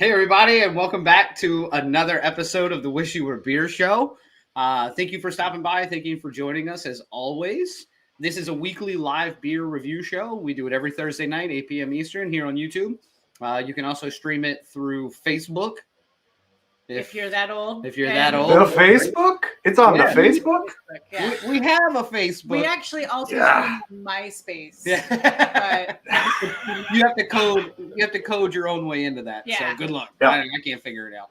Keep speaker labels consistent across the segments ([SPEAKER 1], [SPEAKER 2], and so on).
[SPEAKER 1] Hey, everybody, and welcome back to another episode of the Wish You Were Beer Show. Thank you for stopping by. Thank you for joining us as always. This is a weekly live beer review show. We do it every Thursday night, 8 p.m. Eastern, here on YouTube. You can also stream it through Facebook.
[SPEAKER 2] If you're that old.
[SPEAKER 1] If you're that old.
[SPEAKER 3] The Facebook? It's on the Facebook?
[SPEAKER 2] Yeah.
[SPEAKER 1] We have a Facebook.
[SPEAKER 2] We actually also stream on MySpace.
[SPEAKER 1] Yeah.
[SPEAKER 2] But
[SPEAKER 1] you have to code your own way into that.
[SPEAKER 2] Yeah.
[SPEAKER 1] So good luck.
[SPEAKER 3] Yeah.
[SPEAKER 1] I can't figure it out.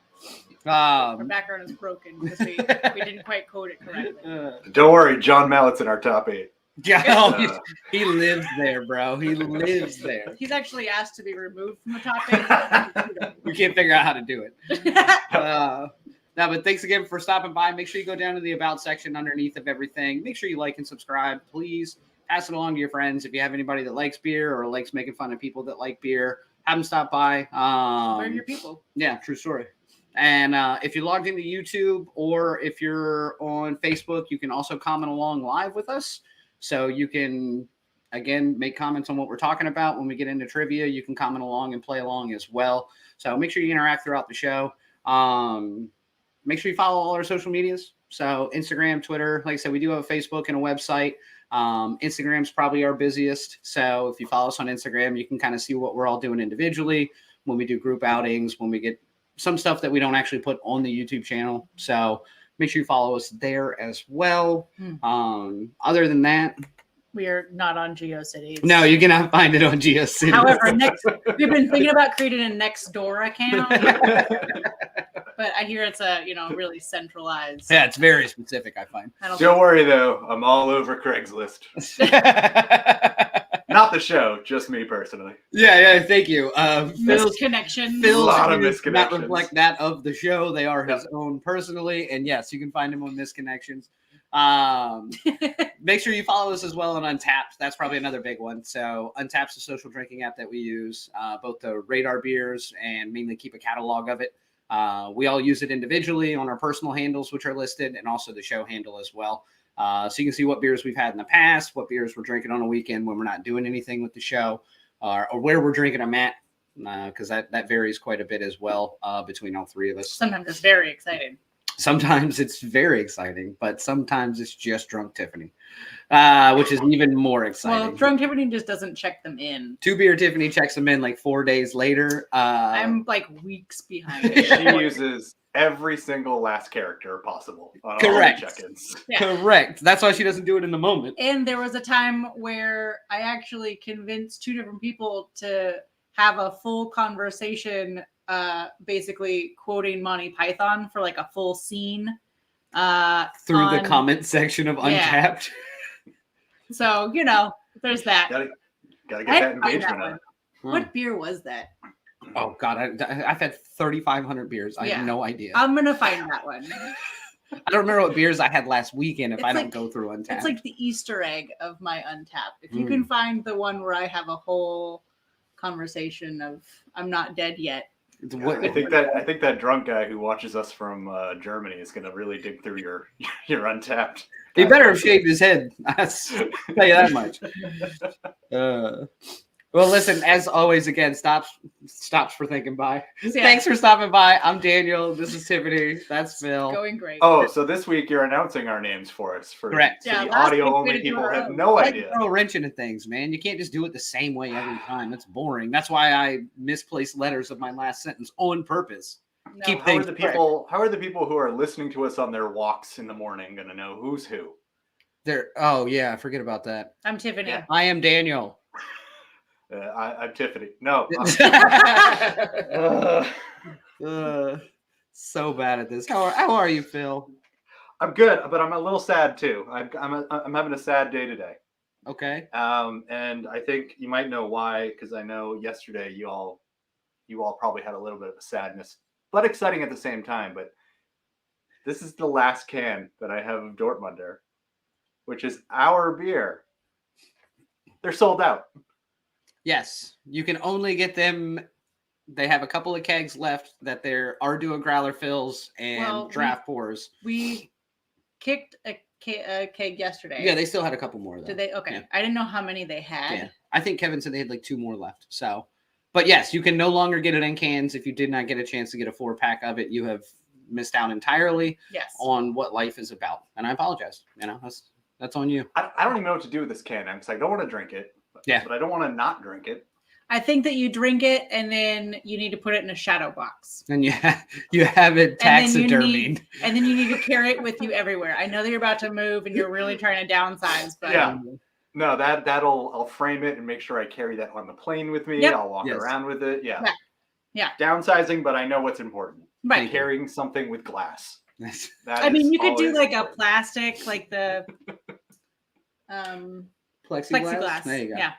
[SPEAKER 2] our background is broken because we didn't quite code it correctly.
[SPEAKER 3] Don't worry, John Mallett's in our top 8.
[SPEAKER 1] Yeah, he lives there, bro. He lives there.
[SPEAKER 2] He's actually asked to be removed from the topic.
[SPEAKER 1] We can't figure out how to do it. No, but thanks again for stopping by. Make sure you go down to the About section underneath of everything. Make sure you like and subscribe. Please pass it along to your friends. If you have anybody that likes beer or likes making fun of people that like beer, have them stop by.
[SPEAKER 2] We're your people.
[SPEAKER 1] Yeah, true story. And if you're logged into YouTube or if you're on Facebook, you can also comment along live with us. So you can, again, make comments on what we're talking about. When we get into trivia, you can comment along and play along as well. So make sure you interact throughout the show. Make sure you follow all our social medias. So Instagram, Twitter, like I said, we do have a Facebook and a website. Instagram's probably our busiest. So if you follow us on Instagram, you can kind of see what we're all doing individually when we do group outings, when we get some stuff that we don't actually put on the YouTube channel. So make sure you follow us there as well. Other than that,
[SPEAKER 2] We are not on GeoCities.
[SPEAKER 1] no, you cannot find it on GeoCities.
[SPEAKER 2] However, we've been thinking about creating a Nextdoor account, but I hear it's a really centralized.
[SPEAKER 1] Yeah, it's very specific, I find.
[SPEAKER 3] Don't worry, though. I'm all over Craigslist. Not the show, just me personally.
[SPEAKER 1] Yeah, thank you.
[SPEAKER 2] Misconnection.
[SPEAKER 1] Phil's
[SPEAKER 3] A lot of
[SPEAKER 1] views do not
[SPEAKER 3] misconnections.
[SPEAKER 1] reflect that of the show. They are his own personally. And yes, you can find him on Misconnections. Make sure you follow us as well on Untapped. That's probably another big one. So Untapped's a social drinking app that we use, both to rate our beers and mainly keep a catalog of it. We all use it individually on our personal handles, which are listed, and also the show handle as well. So you can see what beers we've had in the past, what beers we're drinking on a weekend when we're not doing anything with the show, or where we're drinking them at, because that varies quite a bit as well between all three of us.
[SPEAKER 2] Sometimes it's very exciting.
[SPEAKER 1] Sometimes it's very exciting, but sometimes it's just Drunk Tiffany, which is even more exciting.
[SPEAKER 2] Well, Drunk Tiffany just doesn't check them in.
[SPEAKER 1] 2 Beer Tiffany checks them in like 4 days later.
[SPEAKER 2] I'm like weeks behind.
[SPEAKER 3] She uses every single last character possible on
[SPEAKER 1] Correct.
[SPEAKER 3] all the check-ins.
[SPEAKER 2] Yeah.
[SPEAKER 1] Correct. That's why she doesn't do it in the moment.
[SPEAKER 2] And there was a time where I actually convinced 2 different people to have a full conversation, basically quoting Monty Python for like a full scene.
[SPEAKER 1] Through the comment section of Untapped.
[SPEAKER 2] So, there's that.
[SPEAKER 3] Gotta
[SPEAKER 2] I
[SPEAKER 3] get that
[SPEAKER 2] had to find
[SPEAKER 3] engagement
[SPEAKER 2] that
[SPEAKER 3] up.
[SPEAKER 2] What beer was that?
[SPEAKER 1] Oh, God. I've had 3,500 beers. I have no idea.
[SPEAKER 2] I'm going to find that one.
[SPEAKER 1] I don't remember what beers I had last weekend if
[SPEAKER 2] It's
[SPEAKER 1] I don't
[SPEAKER 2] like-
[SPEAKER 1] go through Untapped.
[SPEAKER 2] It's like the Easter egg of my Untapped. If you can find the one where I have a whole conversation of I'm not dead yet.
[SPEAKER 1] What-
[SPEAKER 3] I think that drunk guy who watches us from Germany is going to really dig through your Untapped.
[SPEAKER 1] He better have shaved his head. I'll tell you that much. Well, listen, as always, again, stops for thinking bye.
[SPEAKER 2] Yeah.
[SPEAKER 1] Thanks for stopping by. I'm Daniel. This is Tiffany. That's Phil.
[SPEAKER 2] Going great.
[SPEAKER 3] Oh, so this week you're announcing our names for us.
[SPEAKER 1] Correct.
[SPEAKER 3] So
[SPEAKER 2] Yeah,
[SPEAKER 3] the
[SPEAKER 2] last week we
[SPEAKER 3] audio-only
[SPEAKER 2] did
[SPEAKER 3] people
[SPEAKER 2] our
[SPEAKER 3] have
[SPEAKER 2] own.
[SPEAKER 3] no
[SPEAKER 1] I
[SPEAKER 3] idea.
[SPEAKER 1] throw a wrench into things, man. You can't just do it the same way every time. That's boring. That's why I misplaced letters of my last sentence on purpose.
[SPEAKER 2] No.
[SPEAKER 1] keep
[SPEAKER 3] How are
[SPEAKER 1] things
[SPEAKER 3] the people? How are the people who are listening to us on their walks in the morning going to know who's who?
[SPEAKER 1] There. Oh yeah, forget about that.
[SPEAKER 2] I'm Tiffany.
[SPEAKER 3] Yeah.
[SPEAKER 1] I am Daniel.
[SPEAKER 3] I'm Tiffany. No.
[SPEAKER 1] So bad at this. How are you, Phil?
[SPEAKER 3] I'm good, but I'm a little sad too. I'm having a sad day today.
[SPEAKER 1] Okay.
[SPEAKER 3] And I think you might know why, because I know yesterday you all probably had a little bit of a sadness, but exciting at the same time. But this is the last can that I have of Dortmunder, which is our beer. They're sold out.
[SPEAKER 1] Yes, you can only get them. They have a couple of kegs left that they're Ardua growler fills and draft pours.
[SPEAKER 2] We kicked a keg yesterday.
[SPEAKER 1] Yeah, they still had a couple more though.
[SPEAKER 2] Did they? Okay.
[SPEAKER 1] Yeah.
[SPEAKER 2] I didn't know how many they had.
[SPEAKER 1] Yeah. I think Kevin said they had like 2 more left. So But yes, you can no longer get it in cans. If you did not get a chance to get a 4-pack of it, you have missed out entirely
[SPEAKER 2] Yes.
[SPEAKER 1] on what life is about. And I apologize. That's on you.
[SPEAKER 3] I don't even know what to do with this can because I don't want to drink it.
[SPEAKER 1] Yeah.
[SPEAKER 3] But I don't want to not drink it.
[SPEAKER 2] I think that you drink it and then you need to put it in a shadow box.
[SPEAKER 1] And you have it taxidermied.
[SPEAKER 2] And then you need to carry it with you everywhere. I know that you're about to move and you're really trying to downsize, but
[SPEAKER 3] no, I'll frame it and make sure I carry that on the plane with me.
[SPEAKER 2] Yep.
[SPEAKER 3] I'll walk around with it.
[SPEAKER 2] Yeah.
[SPEAKER 3] Downsizing, but I know what's important.
[SPEAKER 2] Right.
[SPEAKER 3] Carrying something with glass.
[SPEAKER 2] I mean, you could do like a plastic, like the plexiglass.
[SPEAKER 1] There you go.
[SPEAKER 2] Yeah.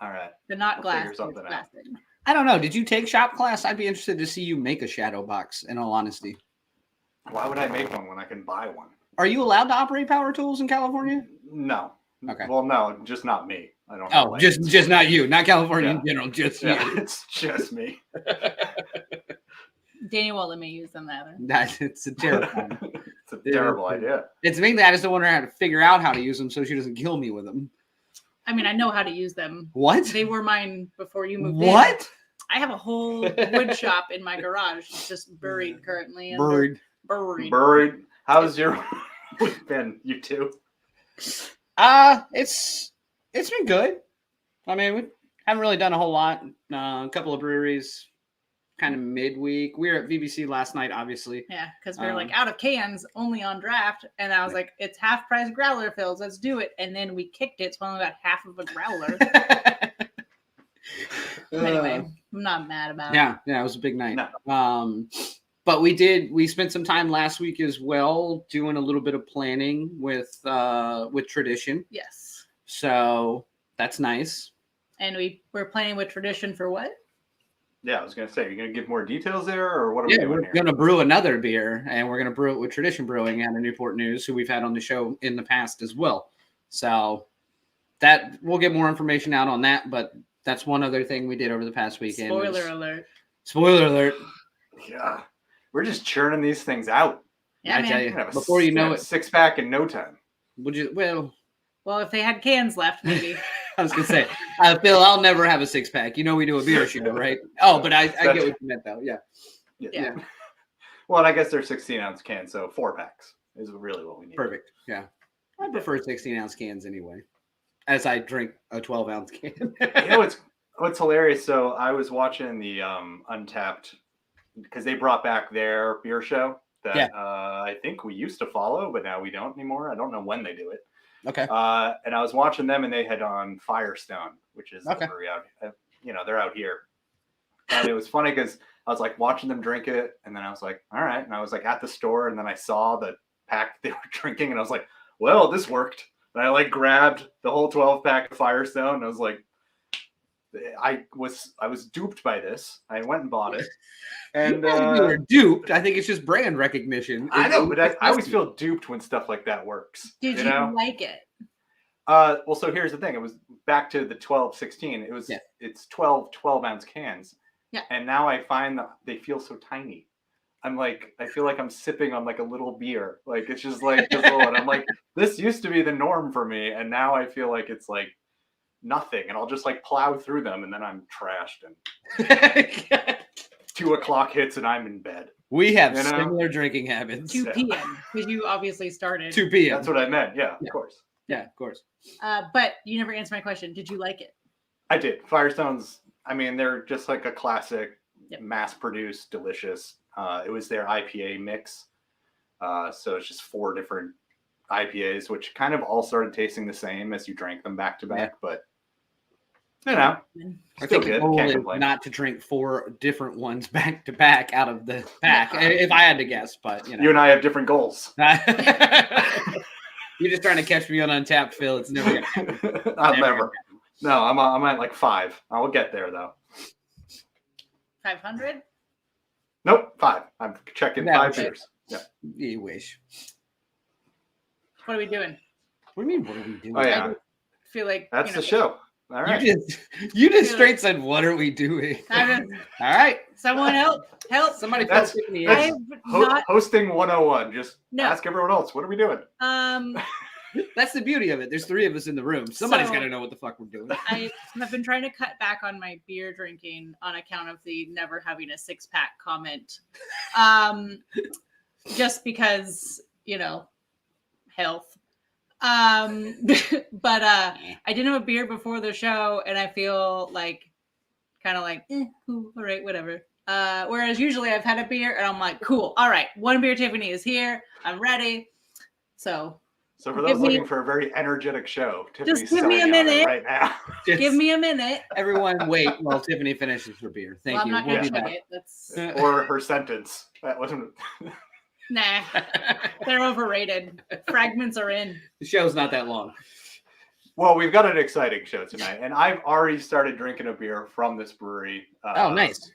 [SPEAKER 3] All right.
[SPEAKER 2] The not
[SPEAKER 3] We'll
[SPEAKER 2] glass.
[SPEAKER 3] figure something out.
[SPEAKER 2] Plastic.
[SPEAKER 1] I don't know. Did you take shop class? I'd be interested to see you make a shadow box, in all honesty.
[SPEAKER 3] Why would I make one when I can buy one?
[SPEAKER 1] Are you allowed to operate power tools in California?
[SPEAKER 3] No.
[SPEAKER 1] Okay.
[SPEAKER 3] Well, no, just not me. I don't know.
[SPEAKER 1] Oh, just not you. Not California in general. Just you.
[SPEAKER 3] It's just me.
[SPEAKER 2] Daniel won't let me use them either.
[SPEAKER 1] It's a terrible.
[SPEAKER 3] It's a terrible idea.
[SPEAKER 1] It's mainly I just don't want her how to figure out how to use them so she doesn't kill me with them.
[SPEAKER 2] I mean, I know how to use them.
[SPEAKER 1] What?
[SPEAKER 2] They were mine before you moved in.
[SPEAKER 1] What?
[SPEAKER 2] I have a whole wood shop in my garage. It's just buried currently.
[SPEAKER 3] Buried. How's your week been, you two?
[SPEAKER 1] It's been good. I mean, we haven't really done a whole lot. A couple of breweries, kind of midweek. We were at VBC last night, obviously.
[SPEAKER 2] Yeah, because we were like out of cans, only on draft, and I was like, "It's half price growler fills. Let's do it." And then we kicked it, so I only got half of a growler. Anyway, I'm not mad about it.
[SPEAKER 1] Yeah, it was a big night.
[SPEAKER 3] No.
[SPEAKER 1] But we spent some time last week as well doing a little bit of planning with Tradition.
[SPEAKER 2] Yes.
[SPEAKER 1] So that's nice.
[SPEAKER 2] And we're planning with Tradition for what?
[SPEAKER 3] Yeah, I was gonna say, are you gonna give more details there, or what are we doing
[SPEAKER 1] we're
[SPEAKER 3] here?
[SPEAKER 1] gonna brew another beer, and we're gonna brew it with Tradition Brewing out of Newport News, who we've had on the show in the past as well. So that we'll get more information out on that, but that's one other thing we did over the past weekend.
[SPEAKER 2] Spoiler alert.
[SPEAKER 1] Spoiler alert.
[SPEAKER 3] Yeah, we're just churning these things out.
[SPEAKER 2] Yeah,
[SPEAKER 1] I
[SPEAKER 2] man.
[SPEAKER 1] tell you,
[SPEAKER 3] Have a
[SPEAKER 1] before you know it,
[SPEAKER 3] 6-pack in no time.
[SPEAKER 1] would you? Well,
[SPEAKER 2] Well, if they had cans left, maybe.
[SPEAKER 1] I was gonna say, Phil, I'll never have a 6-pack. You know we do a beer show, right? Oh, but I get what you meant though. Yeah.
[SPEAKER 2] Yeah.
[SPEAKER 3] Well, and I guess they're 16-ounce cans, so 4-packs is really what we need.
[SPEAKER 1] Perfect. Yeah. I prefer 16-ounce cans anyway, as I drink a 12-ounce can.
[SPEAKER 3] You know what's hilarious? So I was watching the Untapped because they brought back their beer show that I think we used to follow, but now we don't anymore. I don't know when they do it.
[SPEAKER 1] Okay.
[SPEAKER 3] And I was watching them, and they had on Firestone, which is the brewery out. They're out here. And it was funny because I was like watching them drink it, and then I was like, all right. And I was like at the store, and then I saw the pack they were drinking, and I was like, well, this worked. And I like grabbed the whole 12-pack of Firestone, and I was like, I was duped by this. I went and bought it. And
[SPEAKER 1] you were duped. I think it's just brand recognition.
[SPEAKER 3] I know, but I always feel duped when stuff like that works.
[SPEAKER 2] Did you like it?
[SPEAKER 3] Well, so here's the thing. It was back to the 12-16. It's 12-ounce cans.
[SPEAKER 2] Yeah.
[SPEAKER 3] And now I find that they feel so tiny. I feel like I'm sipping on like a little beer. Like it's just like this little, and I'm like, this used to be the norm for me, and now I feel like it's like nothing, and I'll just like plow through them, and then I'm trashed, and 2 o'clock hits, and I'm in bed.
[SPEAKER 1] We have similar drinking habits.
[SPEAKER 2] 2 p.m. because you obviously started
[SPEAKER 1] 2 p.m.
[SPEAKER 3] That's what I meant. Yeah, of course.
[SPEAKER 1] Yeah, of course.
[SPEAKER 2] But you never answered my question. Did you like it?
[SPEAKER 3] I did. Firestone's, I mean, they're just like a classic, mass-produced, delicious. It was their IPA mix. So it's just 4 different IPAs, which kind of all started tasting the same as you drank them back to back. But,
[SPEAKER 1] I think
[SPEAKER 3] good.
[SPEAKER 1] the goal
[SPEAKER 3] Can't
[SPEAKER 1] is
[SPEAKER 3] complain.
[SPEAKER 1] not to drink 4 different ones back to back out of the pack, if I had to guess. But
[SPEAKER 3] you and I have different goals.
[SPEAKER 1] You're just trying to catch me on Untapped, Phil. It's never going to happen.
[SPEAKER 3] I'll never. No, I'm at like 5. I will get there though.
[SPEAKER 2] 500?
[SPEAKER 3] Nope, 5. I'm checking 5 beers. Yeah.
[SPEAKER 1] You wish.
[SPEAKER 2] What are we doing?
[SPEAKER 1] What do you mean? What are we doing?
[SPEAKER 3] Oh yeah,
[SPEAKER 2] I feel like
[SPEAKER 3] that's the show. All right.
[SPEAKER 1] You just straight said, "What are we doing?" All right.
[SPEAKER 2] Someone help!
[SPEAKER 1] Somebody.
[SPEAKER 3] That's
[SPEAKER 1] me.
[SPEAKER 3] hosting 101. Just ask everyone else. What are we doing?
[SPEAKER 1] That's the beauty of it. There's 3 of us in the room. Somebody's
[SPEAKER 2] So-
[SPEAKER 1] got to know what the fuck we're doing.
[SPEAKER 2] I have been trying to cut back on my beer drinking on account of the never having a 6-pack comment. Just because, health. But I didn't have a beer before the show, and I feel like all right, whatever. Whereas usually I've had a beer and I'm like, cool, all right, one beer Tiffany is here, I'm ready. So
[SPEAKER 3] for those looking for a very energetic show, Tiffany's
[SPEAKER 2] give me a
[SPEAKER 3] selling out
[SPEAKER 2] minute.
[SPEAKER 3] right now.
[SPEAKER 2] give me a minute.
[SPEAKER 1] Everyone wait while Tiffany finishes her beer. Thank
[SPEAKER 2] Well, I'm
[SPEAKER 1] you.
[SPEAKER 2] not
[SPEAKER 1] We'll
[SPEAKER 2] gonna
[SPEAKER 1] be
[SPEAKER 2] chug
[SPEAKER 1] back.
[SPEAKER 2] it. That's
[SPEAKER 3] Or her sentence. That wasn't.
[SPEAKER 2] nah. They're overrated. Fragments are in.
[SPEAKER 1] The show's not that long.
[SPEAKER 3] Well, we've got an exciting show tonight, and I've already started drinking a beer from this brewery.
[SPEAKER 1] Oh, nice.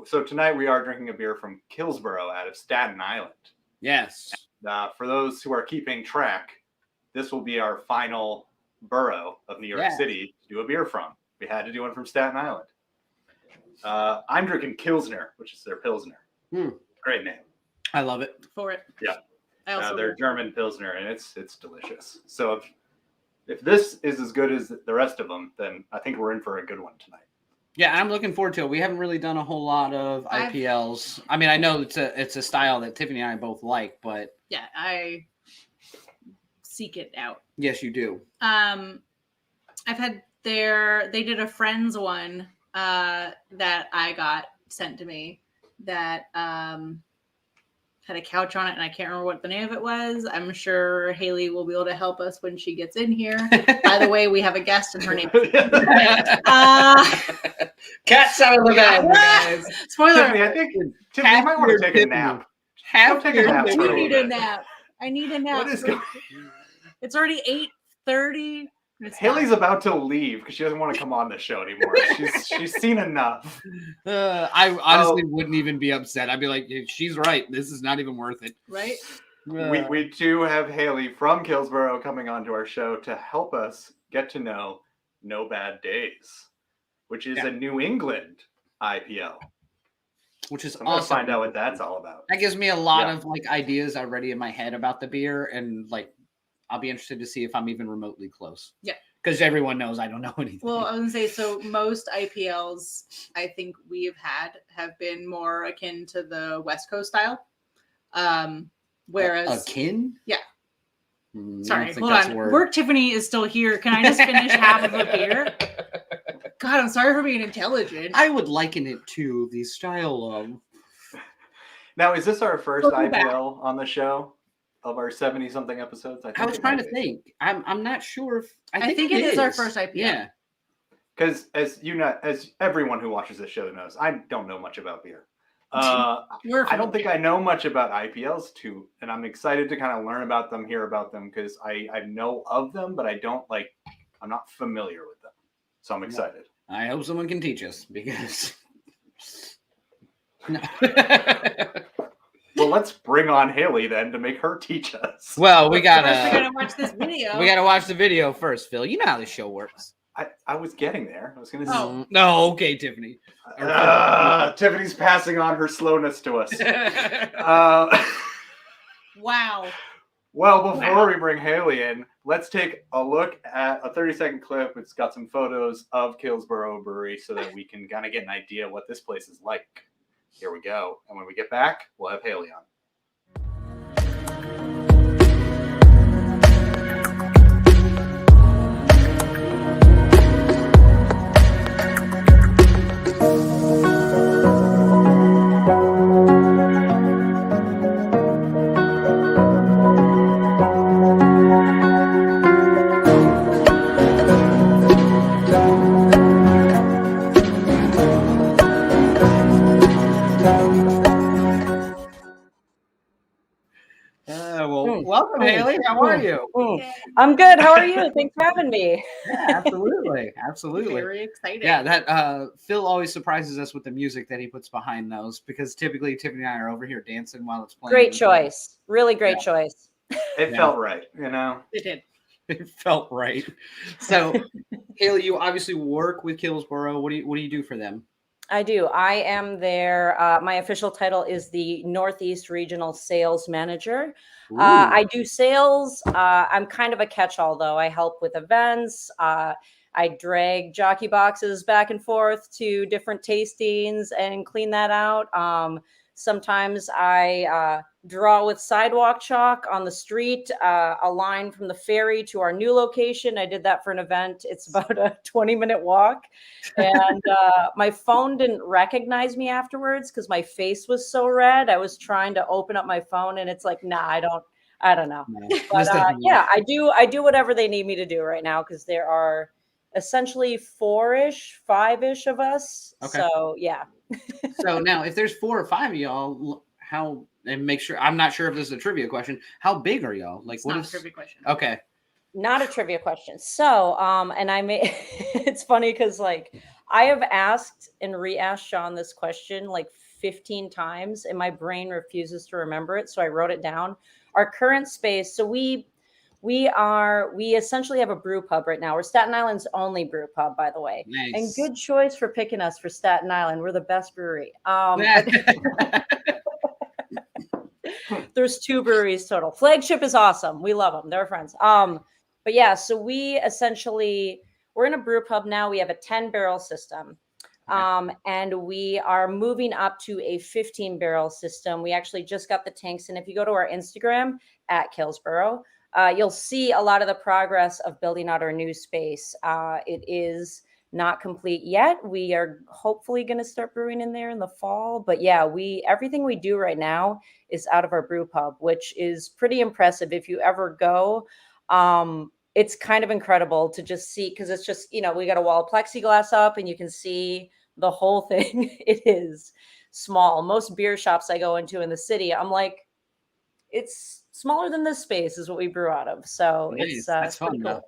[SPEAKER 3] So tonight we are drinking a beer from Killsboro out of Staten Island.
[SPEAKER 1] Yes.
[SPEAKER 3] For those who are keeping track, this will be our final borough of New York City to do a beer from. We had to do one from Staten Island. I'm drinking Kilsner, which is their Pilsner. Great name.
[SPEAKER 1] I love it.
[SPEAKER 2] For it.
[SPEAKER 3] Yeah.
[SPEAKER 2] I also
[SPEAKER 3] They're German Pilsner, and it's delicious. So if this is as good as the rest of them, then I think we're in for a good one tonight.
[SPEAKER 1] Yeah, I'm looking forward to it. We haven't really done a whole lot of IPLs. I mean, I know it's a style that Tiffany and I both like, but
[SPEAKER 2] yeah, I seek it out.
[SPEAKER 1] yes, you do.
[SPEAKER 2] I've had they did a Friends one that I got sent to me that had a couch on it, and I can't remember what the name of it was. I'm sure Haley will be able to help us when she gets in here. By the way, we have a guest, and her name is
[SPEAKER 1] Cat's out of the bag, guys.
[SPEAKER 2] Spoiler.
[SPEAKER 3] Tiffany, I think Tiffany, you might want to take a nap. Go take a nap
[SPEAKER 2] I
[SPEAKER 3] for a
[SPEAKER 2] need
[SPEAKER 3] little
[SPEAKER 2] a
[SPEAKER 3] bit.
[SPEAKER 2] nap. I need a nap.
[SPEAKER 3] What is going?
[SPEAKER 2] It's already 8:30.
[SPEAKER 3] Haley's about to leave because she doesn't want to come on the show anymore. She's seen enough.
[SPEAKER 1] I honestly wouldn't even be upset. I'd be like, she's right. This is not even worth it.
[SPEAKER 2] Right?
[SPEAKER 3] We do have Haley from Killsboro coming onto our show to help us get to know No Bad Days, which is a New England IPL.
[SPEAKER 1] Which is
[SPEAKER 3] I'm gonna
[SPEAKER 1] awesome.
[SPEAKER 3] find out what that's all about.
[SPEAKER 1] That gives me a lot of ideas already in my head about the beer, and I'll be interested to see if I'm even remotely close.
[SPEAKER 2] Yeah.
[SPEAKER 1] Because everyone knows I don't know anything.
[SPEAKER 2] Well, I was gonna say, so most IPLs I think we've had have been more akin to the West Coast style. Whereas
[SPEAKER 1] akin?
[SPEAKER 2] Yeah.
[SPEAKER 1] I
[SPEAKER 2] Sorry,
[SPEAKER 1] don't think
[SPEAKER 2] hold
[SPEAKER 1] that's
[SPEAKER 2] on.
[SPEAKER 1] a word.
[SPEAKER 2] Work Tiffany is still here. Can I just finish half of a beer? God, I'm sorry for being intelligent.
[SPEAKER 1] I would liken it to the style of.
[SPEAKER 3] Now, is this our first
[SPEAKER 2] Welcome
[SPEAKER 3] IPL on the show of our 70-something episodes?
[SPEAKER 1] I was
[SPEAKER 3] it
[SPEAKER 1] trying
[SPEAKER 3] might
[SPEAKER 1] to
[SPEAKER 3] be.
[SPEAKER 1] think. I'm not sure if
[SPEAKER 2] I think it is our first IPL.
[SPEAKER 1] Yeah.
[SPEAKER 3] Because as everyone who watches this show knows, I don't know much about beer. I don't think I know much about IPLs too, and I'm excited to kind of learn about them, hear about them, because I know of them, but I'm not familiar with them. So I'm excited.
[SPEAKER 1] I hope someone can teach us because. No.
[SPEAKER 3] Well, let's bring on Haley then to make her teach us.
[SPEAKER 1] Well, we
[SPEAKER 2] First, we gotta
[SPEAKER 1] gotta
[SPEAKER 2] watch this video.
[SPEAKER 1] we gotta watch the video first, Phil. You know how this show works.
[SPEAKER 3] I was getting there. I was going to
[SPEAKER 2] Oh.
[SPEAKER 1] No, okay, Tiffany.
[SPEAKER 3] Tiffany's passing on her slowness to us.
[SPEAKER 2] Wow.
[SPEAKER 3] Well, before we bring Haley in, let's take a look at a 30-second clip. It's got some photos of Kills Boro Brewery so that we can kind of get an idea what this place is like. Here we go. And when we get back, we'll have Haley on.
[SPEAKER 1] Welcome, Haley. How are you?
[SPEAKER 4] I'm good. How are you? Thanks for having me.
[SPEAKER 1] Yeah, absolutely, absolutely.
[SPEAKER 2] Very exciting.
[SPEAKER 1] Yeah, that Phil always surprises us with the music that he puts behind those because typically Tiffany and I are over here dancing while it's playing.
[SPEAKER 4] Great choice. Really great choice.
[SPEAKER 3] It felt right, you know?
[SPEAKER 2] It did.
[SPEAKER 1] It felt right. So, Haley, you obviously work with Kills Boro. What do you do for them?
[SPEAKER 4] I do. I am there. My official title is the Northeast Regional Sales Manager.
[SPEAKER 1] Ooh.
[SPEAKER 4] I do sales. I'm kind of a catch-all, though. I help with events. I drag jockey boxes back and forth to different tastings and clean that out. Sometimes I draw with sidewalk chalk on the street, a line from the ferry to our new location. I did that for an event. It's about a 20-minute walk. And my phone didn't recognize me afterwards because my face was so red. I was trying to open up my phone and it's like, nah, I don't know.
[SPEAKER 1] No,
[SPEAKER 4] But
[SPEAKER 1] this doesn't
[SPEAKER 4] yeah,
[SPEAKER 1] work.
[SPEAKER 4] I do whatever they need me to do right now because there are essentially 5-ish of us.
[SPEAKER 1] Okay.
[SPEAKER 4] So yeah.
[SPEAKER 1] So now, if there's 4 or 5 of y'all, how, and make sure, I'm not sure if this is a trivia question. How big are y'all? Like,
[SPEAKER 2] It's
[SPEAKER 1] what
[SPEAKER 2] not
[SPEAKER 1] is?
[SPEAKER 2] a trivia question.
[SPEAKER 1] Okay.
[SPEAKER 4] Not a trivia question. So, and I may, it's funny because like I have asked and re-asked Sean this question like 15 times and my brain refuses to remember it. So I wrote it down. Our current space. So we essentially have a brew pub right now. We're Staten Island's only brew pub, by the way.
[SPEAKER 1] Nice.
[SPEAKER 4] And good choice for picking us for Staten Island. We're the best brewery. There's 2 breweries total. Flagship is awesome. We love them. They're friends. But yeah, so we're in a brew pub now. We have a 10-barrel system. And we are moving up to a 15-barrel system. We actually just got the tanks. And if you go to our Instagram at Kills Boro, you'll see a lot of the progress of building out our new space. It is not complete yet. We are hopefully going to start brewing in there in the fall. But yeah, everything we do right now is out of our brew pub, which is pretty impressive. If you ever go, it's kind of incredible to just see, because it's just, we got a wall of plexiglass up and you can see the whole thing. It is small. Most beer shops I go into in the city, I'm like, it's smaller than this space is what we brew out of. So
[SPEAKER 1] Nice.
[SPEAKER 4] it's
[SPEAKER 1] That's
[SPEAKER 4] pretty
[SPEAKER 1] fun,
[SPEAKER 4] cool.
[SPEAKER 1] though.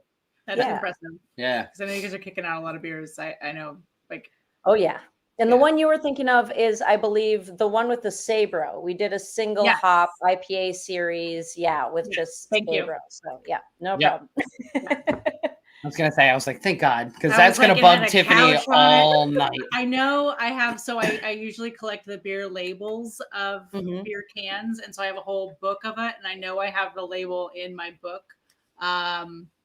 [SPEAKER 2] That's
[SPEAKER 4] Yeah.
[SPEAKER 2] impressive.
[SPEAKER 1] Yeah.
[SPEAKER 2] Because I know you guys are kicking out a lot of beers. I know, like.
[SPEAKER 4] Oh yeah. And the
[SPEAKER 1] Yeah.
[SPEAKER 4] one you were thinking of is, I believe, the one with the Sabro. We did a single
[SPEAKER 2] Yes.
[SPEAKER 4] hop IPA series, with just
[SPEAKER 2] Thank you.
[SPEAKER 4] Sabro. So yeah, no
[SPEAKER 1] Yeah.
[SPEAKER 4] problem.
[SPEAKER 1] I was gonna say, I was like, thank God, because
[SPEAKER 2] I
[SPEAKER 1] that's
[SPEAKER 2] was,
[SPEAKER 1] gonna
[SPEAKER 2] like,
[SPEAKER 1] bug
[SPEAKER 2] and then a
[SPEAKER 1] Tiffany
[SPEAKER 2] couch on it.
[SPEAKER 1] all night.
[SPEAKER 2] I know I have, so I usually collect the beer labels of
[SPEAKER 4] Mhm.
[SPEAKER 2] beer cans. And so I have a whole book of it. And I know I have the label in my book.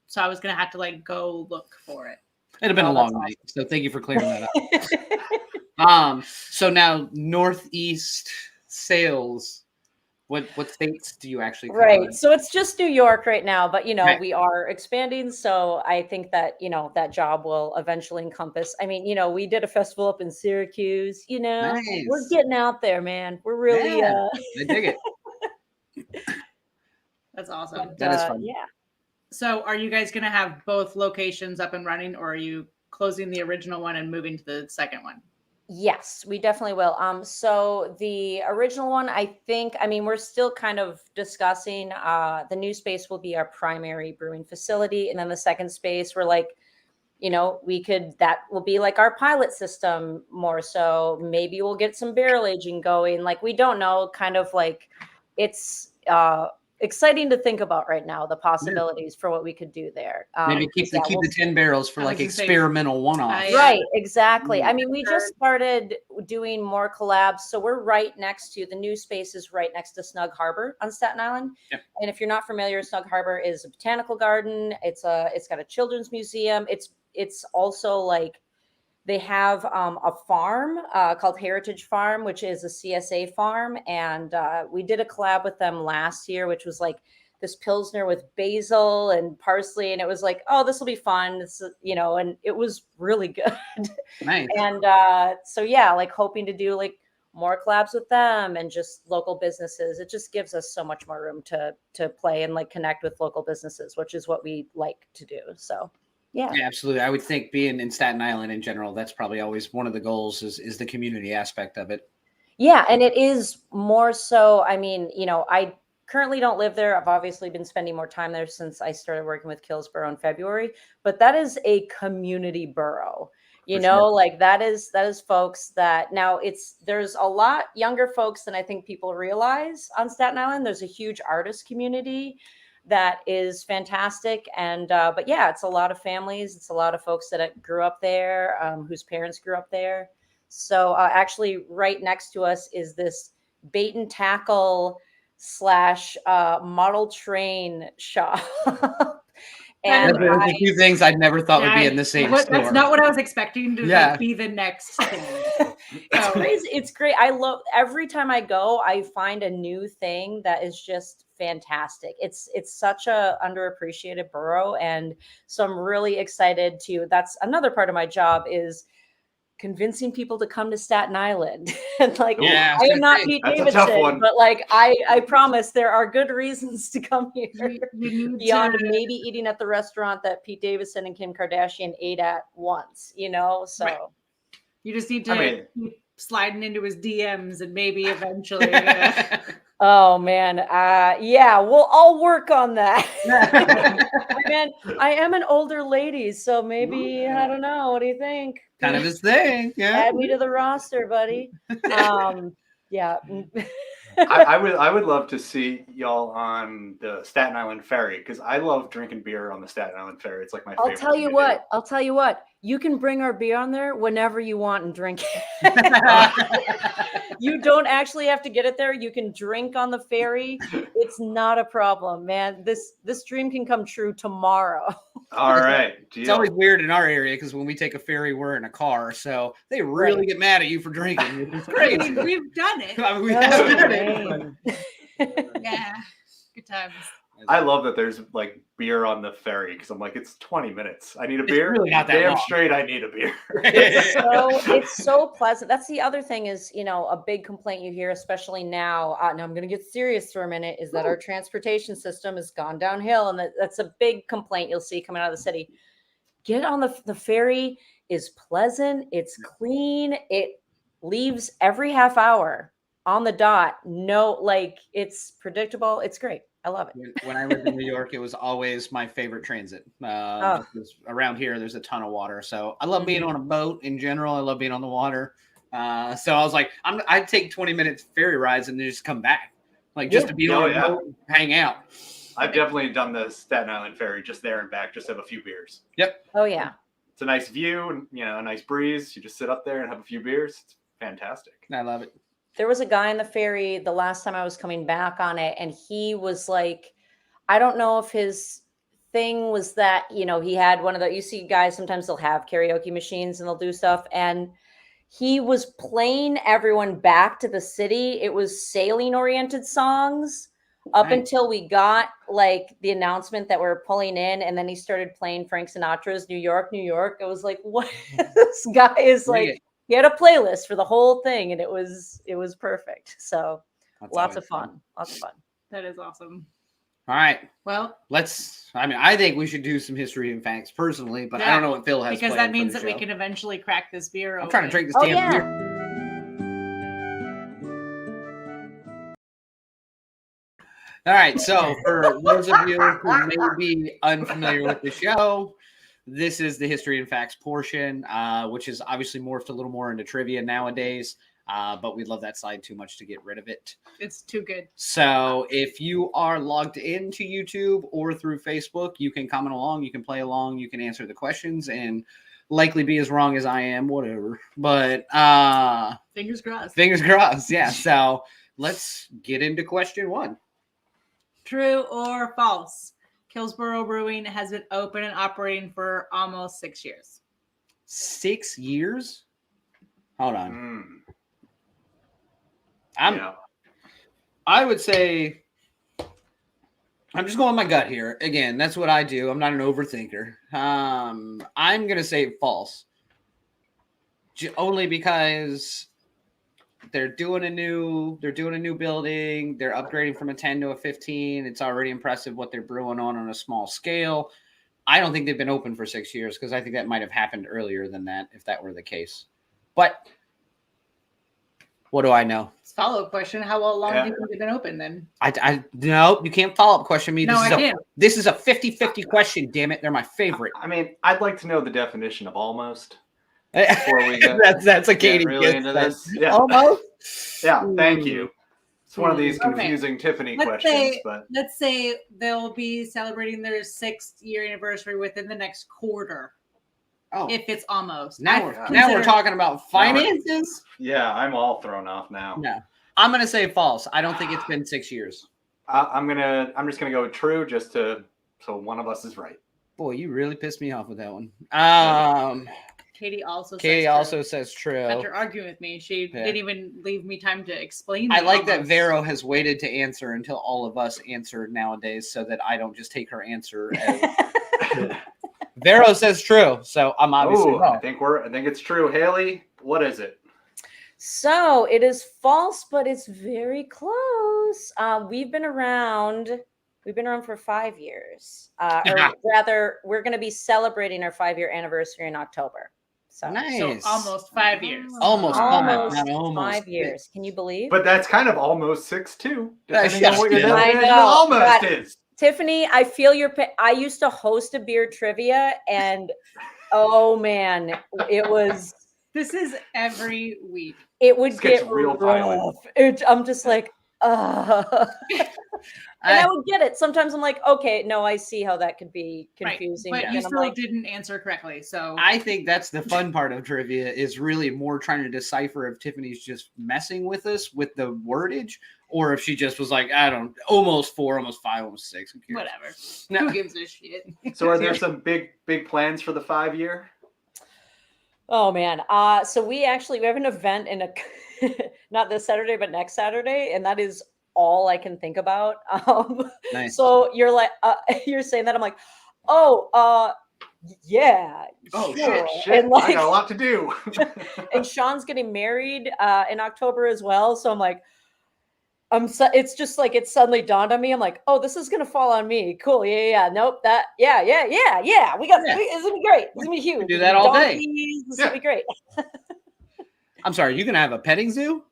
[SPEAKER 2] So I was going to have to like go look for it.
[SPEAKER 1] It'd have been a long
[SPEAKER 4] that's
[SPEAKER 1] night. So thank you for clearing that up. So now Northeast sales. What states do you actually cover?
[SPEAKER 4] Right. So it's just New York right now, but
[SPEAKER 1] Right.
[SPEAKER 4] we are expanding. So I think that, that job will eventually encompass. I mean, we did a festival up in Syracuse, we're
[SPEAKER 1] Nice.
[SPEAKER 4] getting out there, man. We're really
[SPEAKER 1] Yeah. I dig it.
[SPEAKER 2] That's awesome.
[SPEAKER 1] That is fun.
[SPEAKER 4] Yeah.
[SPEAKER 2] So are you guys going to have both locations up and running, or are you closing the original one and moving to the second one?
[SPEAKER 4] Yes, we definitely will. So the original one, we're still kind of discussing, the new space will be our primary brewing facility. And then the second space, we're like, that will be like our pilot system more. So maybe we'll get some barrel aging going. Like, we don't know, kind of like it's, exciting to think about right now, the possibilities for what we could do there.
[SPEAKER 1] Maybe keep the 10 barrels for
[SPEAKER 2] I
[SPEAKER 1] like
[SPEAKER 2] was gonna say,
[SPEAKER 1] experimental one-offs.
[SPEAKER 4] Right, exactly.
[SPEAKER 1] Mm.
[SPEAKER 4] I mean, we just started doing more collabs. So we're right next to, the new space is right next to Snug Harbor on Staten Island.
[SPEAKER 1] Yep.
[SPEAKER 4] And if you're not familiar, Snug Harbor is a botanical garden. It's got a children's museum. It's also like, they have a farm called Heritage Farm, which is a CSA farm. And we did a collab with them last year, which was like this Pilsner with basil and parsley. And it was like, oh, this will be fun. And it was really good.
[SPEAKER 1] Nice.
[SPEAKER 4] And so, like hoping to do like more collabs with them and just local businesses. It just gives us so much more room to play and like connect with local businesses, which is what we like to do. So. Yeah,
[SPEAKER 1] absolutely. I would think being in Staten Island in general, that's probably always one of the goals is the community aspect of it.
[SPEAKER 4] Yeah, and it is more so. I mean, I currently don't live there. I've obviously been spending more time there since I started working with Killsboro in February, but that is a community borough.
[SPEAKER 1] Sure.
[SPEAKER 4] Like that is folks that now there's a lot younger folks than I think people realize on Staten Island. There's a huge artist community that is fantastic. And, but yeah, it's a lot of families. It's a lot of folks that grew up there, whose parents grew up there. So actually, right next to us is this bait and tackle / model train shop. And
[SPEAKER 1] There's a few things I never thought would be in the same store.
[SPEAKER 2] That's not what I was expecting to
[SPEAKER 1] Yeah.
[SPEAKER 2] like, be the next thing.
[SPEAKER 4] It's crazy. It's great. I love every time I go, I find a new thing that is just fantastic. It's such a underappreciated borough. And so I'm really excited to, that's another part of my job is convincing people to come to Staten Island. And like,
[SPEAKER 1] Yeah,
[SPEAKER 4] I am not Pete
[SPEAKER 3] that's a tough
[SPEAKER 4] Davidson,
[SPEAKER 3] one.
[SPEAKER 4] but like, I promise there are good reasons to come here.
[SPEAKER 2] You need
[SPEAKER 4] Beyond
[SPEAKER 2] to-
[SPEAKER 4] maybe eating at the restaurant that Pete Davidson and Kim Kardashian ate at once, you know? So
[SPEAKER 1] Right.
[SPEAKER 2] You just need to keep sliding into his DMs and maybe eventually.
[SPEAKER 4] oh man. Yeah, we'll all work on that. Man, I am an older lady, so maybe I don't know. What do you think?
[SPEAKER 1] Kind of his thing. Yeah.
[SPEAKER 4] Add me to the roster, buddy. Yeah.
[SPEAKER 3] I would love to see y'all on the Staten Island Ferry because I love drinking beer on the Staten Island Ferry. It's like my favorite.
[SPEAKER 4] I'll tell you what. You can bring our beer on there whenever you want and drink it. You don't actually have to get it there. You can drink on the ferry. It's not a problem, man. This dream can come true tomorrow.
[SPEAKER 3] All right.
[SPEAKER 1] It's always weird in our area because when we take a ferry, we're in a car, so they really get mad at you for drinking. It's great.
[SPEAKER 2] We've done it.
[SPEAKER 1] I mean, we have done it.
[SPEAKER 2] Yeah. Good times.
[SPEAKER 3] I love that there's like beer on the ferry because I'm like, it's 20 minutes. I need a
[SPEAKER 1] It's
[SPEAKER 3] beer.
[SPEAKER 1] really not that
[SPEAKER 3] Damn
[SPEAKER 1] long.
[SPEAKER 3] straight, I need a beer.
[SPEAKER 4] It's so pleasant. That's the other thing is, a big complaint you hear, especially now. Now I'm going to get serious for a minute. Is that our transportation system has gone downhill, and that's a big complaint you'll see coming out of the city. Get on the ferry is pleasant. It's clean. It leaves every half hour on the dot. No, like it's predictable. It's great. I love it.
[SPEAKER 1] When I lived in New York, it was always my favorite transit. Because around here, there's a ton of water. So I love being on a boat in general. I love being on the water. So I was like, I'd take 20 minutes ferry rides and then just come back. Like just to be on a boat, hang out.
[SPEAKER 3] I've definitely done the Staten Island Ferry just there and back, just have a few beers.
[SPEAKER 1] Yep.
[SPEAKER 4] Oh, yeah.
[SPEAKER 3] It's a nice view and, a nice breeze. You just sit up there and have a few beers. It's fantastic.
[SPEAKER 1] I love it.
[SPEAKER 4] There was a guy on the ferry the last time I was coming back on it, and he was like, I don't know if his thing was that, he had one of the, you see guys, sometimes they'll have karaoke machines and they'll do stuff. And he was playing everyone back to the city. It was sailing oriented songs up until we got like the announcement that we're pulling in. And then he started playing Frank Sinatra's New York, New York. It was like, what? This guy is like, he had a playlist for the whole thing, and it was perfect. So lots of fun.
[SPEAKER 2] That is awesome.
[SPEAKER 1] All right.
[SPEAKER 2] Well,
[SPEAKER 1] I think we should do some history and facts personally, but I don't know what Phil has
[SPEAKER 2] because that
[SPEAKER 1] planned
[SPEAKER 2] means
[SPEAKER 1] for
[SPEAKER 2] that
[SPEAKER 1] the
[SPEAKER 2] we
[SPEAKER 1] show.
[SPEAKER 2] can eventually crack this beer.
[SPEAKER 1] I'm trying to drink this damn beer. All right. So for those of you who may be unfamiliar with the show, this is the history and facts portion, which is obviously morphed a little more into trivia nowadays. But we love that side too much to get rid of it.
[SPEAKER 2] It's too good.
[SPEAKER 1] So if you are logged into YouTube or through Facebook, you can comment along, you can play along, you can answer the questions and likely be as wrong as I am, whatever. But
[SPEAKER 2] Fingers crossed.
[SPEAKER 1] Fingers crossed. Yeah. So let's get into question 1.
[SPEAKER 2] True or false? Killsboro Brewing has been open and operating for almost 6 years.
[SPEAKER 1] 6 years? Hold on.
[SPEAKER 3] Yeah.
[SPEAKER 1] I would say I'm just going with my gut here. Again, that's what I do. I'm not an overthinker. I'm gonna say false. Only because they're doing a new building. They're upgrading from a 10 to a 15. It's already impressive what they're brewing on a small scale. I don't think they've been open for 6 years because I think that might have happened earlier than that if that were the case. But what do I know?
[SPEAKER 2] Follow-up question: how long do you think they've been open then?
[SPEAKER 1] I no, you can't follow up question me.
[SPEAKER 2] No, I can't.
[SPEAKER 1] This is a 50-50 question. Damn it, they're my favorite.
[SPEAKER 3] I mean, I'd like to know the definition of almost before we get
[SPEAKER 1] that's a Katie
[SPEAKER 3] really into this. Yeah.
[SPEAKER 1] Almost.
[SPEAKER 3] Yeah. Thank you. It's one of these confusing Tiffany questions, but
[SPEAKER 2] Let's say they'll be celebrating their 6th year anniversary within the next quarter.
[SPEAKER 1] Oh,
[SPEAKER 2] if it's almost.
[SPEAKER 1] now
[SPEAKER 2] I
[SPEAKER 1] we're
[SPEAKER 2] consider-
[SPEAKER 1] talking about finances.
[SPEAKER 3] Yeah, I'm all thrown off now.
[SPEAKER 1] No, I'm gonna say false. I don't think it's been 6 years.
[SPEAKER 3] I'm just gonna go with true, just to so one of us is right.
[SPEAKER 1] Boy, you really pissed me off with that one.
[SPEAKER 2] Katie also
[SPEAKER 1] Katie
[SPEAKER 2] says
[SPEAKER 1] also
[SPEAKER 2] true.
[SPEAKER 1] says true.
[SPEAKER 2] After arguing with me, she didn't even leave me time to explain.
[SPEAKER 1] I
[SPEAKER 2] the
[SPEAKER 1] like that
[SPEAKER 2] almost.
[SPEAKER 1] Vero has waited to answer until all of us answer nowadays, so that I don't just take her answer as Vero says true, so I'm obviously
[SPEAKER 3] Oh,
[SPEAKER 1] wrong.
[SPEAKER 3] I think it's true. Haley, what is it?
[SPEAKER 4] So it is false, but it's very close. We've been around for 5 years. Or rather, we're going to be celebrating our 5-year anniversary in October. So
[SPEAKER 1] Nice.
[SPEAKER 2] So almost 5 years.
[SPEAKER 1] Almost
[SPEAKER 4] almost
[SPEAKER 1] not almost.
[SPEAKER 4] 5 years. Can you believe?
[SPEAKER 3] But that's kind of almost 6 too. Depending
[SPEAKER 1] Yeah.
[SPEAKER 3] on what your
[SPEAKER 1] Yeah.
[SPEAKER 3] definition of
[SPEAKER 4] I know,
[SPEAKER 3] almost
[SPEAKER 4] but-
[SPEAKER 3] is.
[SPEAKER 4] Tiffany, I feel your pain. I used to host a beer trivia, and oh man, it was.
[SPEAKER 2] This is every week.
[SPEAKER 4] It would
[SPEAKER 3] This gets
[SPEAKER 4] get
[SPEAKER 3] real violent.
[SPEAKER 4] rough. I'm just like, and I would get it. Sometimes I'm like, okay, no, I see how that could be confusing.
[SPEAKER 2] Right, but
[SPEAKER 4] And
[SPEAKER 2] you
[SPEAKER 4] I'm
[SPEAKER 2] still
[SPEAKER 4] like,
[SPEAKER 2] didn't answer correctly. So
[SPEAKER 1] I think that's the fun part of trivia is really more trying to decipher if Tiffany's just messing with us with the wordage, or if she just was like, I don't, almost 4, almost 5, almost 6. Who cares?
[SPEAKER 2] whatever.
[SPEAKER 1] No.
[SPEAKER 2] Who gives a shit?
[SPEAKER 3] So are there some big plans for the 5-year?
[SPEAKER 4] oh man. So we have an event in not this Saturday, but next Saturday, and that is all I can think about.
[SPEAKER 1] Nice.
[SPEAKER 4] So you're like, you're saying that I'm like, oh, yeah.
[SPEAKER 3] Oh
[SPEAKER 4] sure.
[SPEAKER 3] shit!
[SPEAKER 4] And like,
[SPEAKER 3] I got a lot to do.
[SPEAKER 4] and Sean's getting married in October as well. So I'm like, it's just like it suddenly dawned on me. I'm like, oh, this is gonna fall on me. Cool. Yeah. Nope. Yeah. We got.
[SPEAKER 1] Yeah.
[SPEAKER 4] It's gonna be great. It's gonna be huge.
[SPEAKER 1] do that all day.
[SPEAKER 4] Donkeys, this is
[SPEAKER 3] Yeah.
[SPEAKER 4] gonna be great.
[SPEAKER 1] I'm sorry, you gonna have a petting zoo?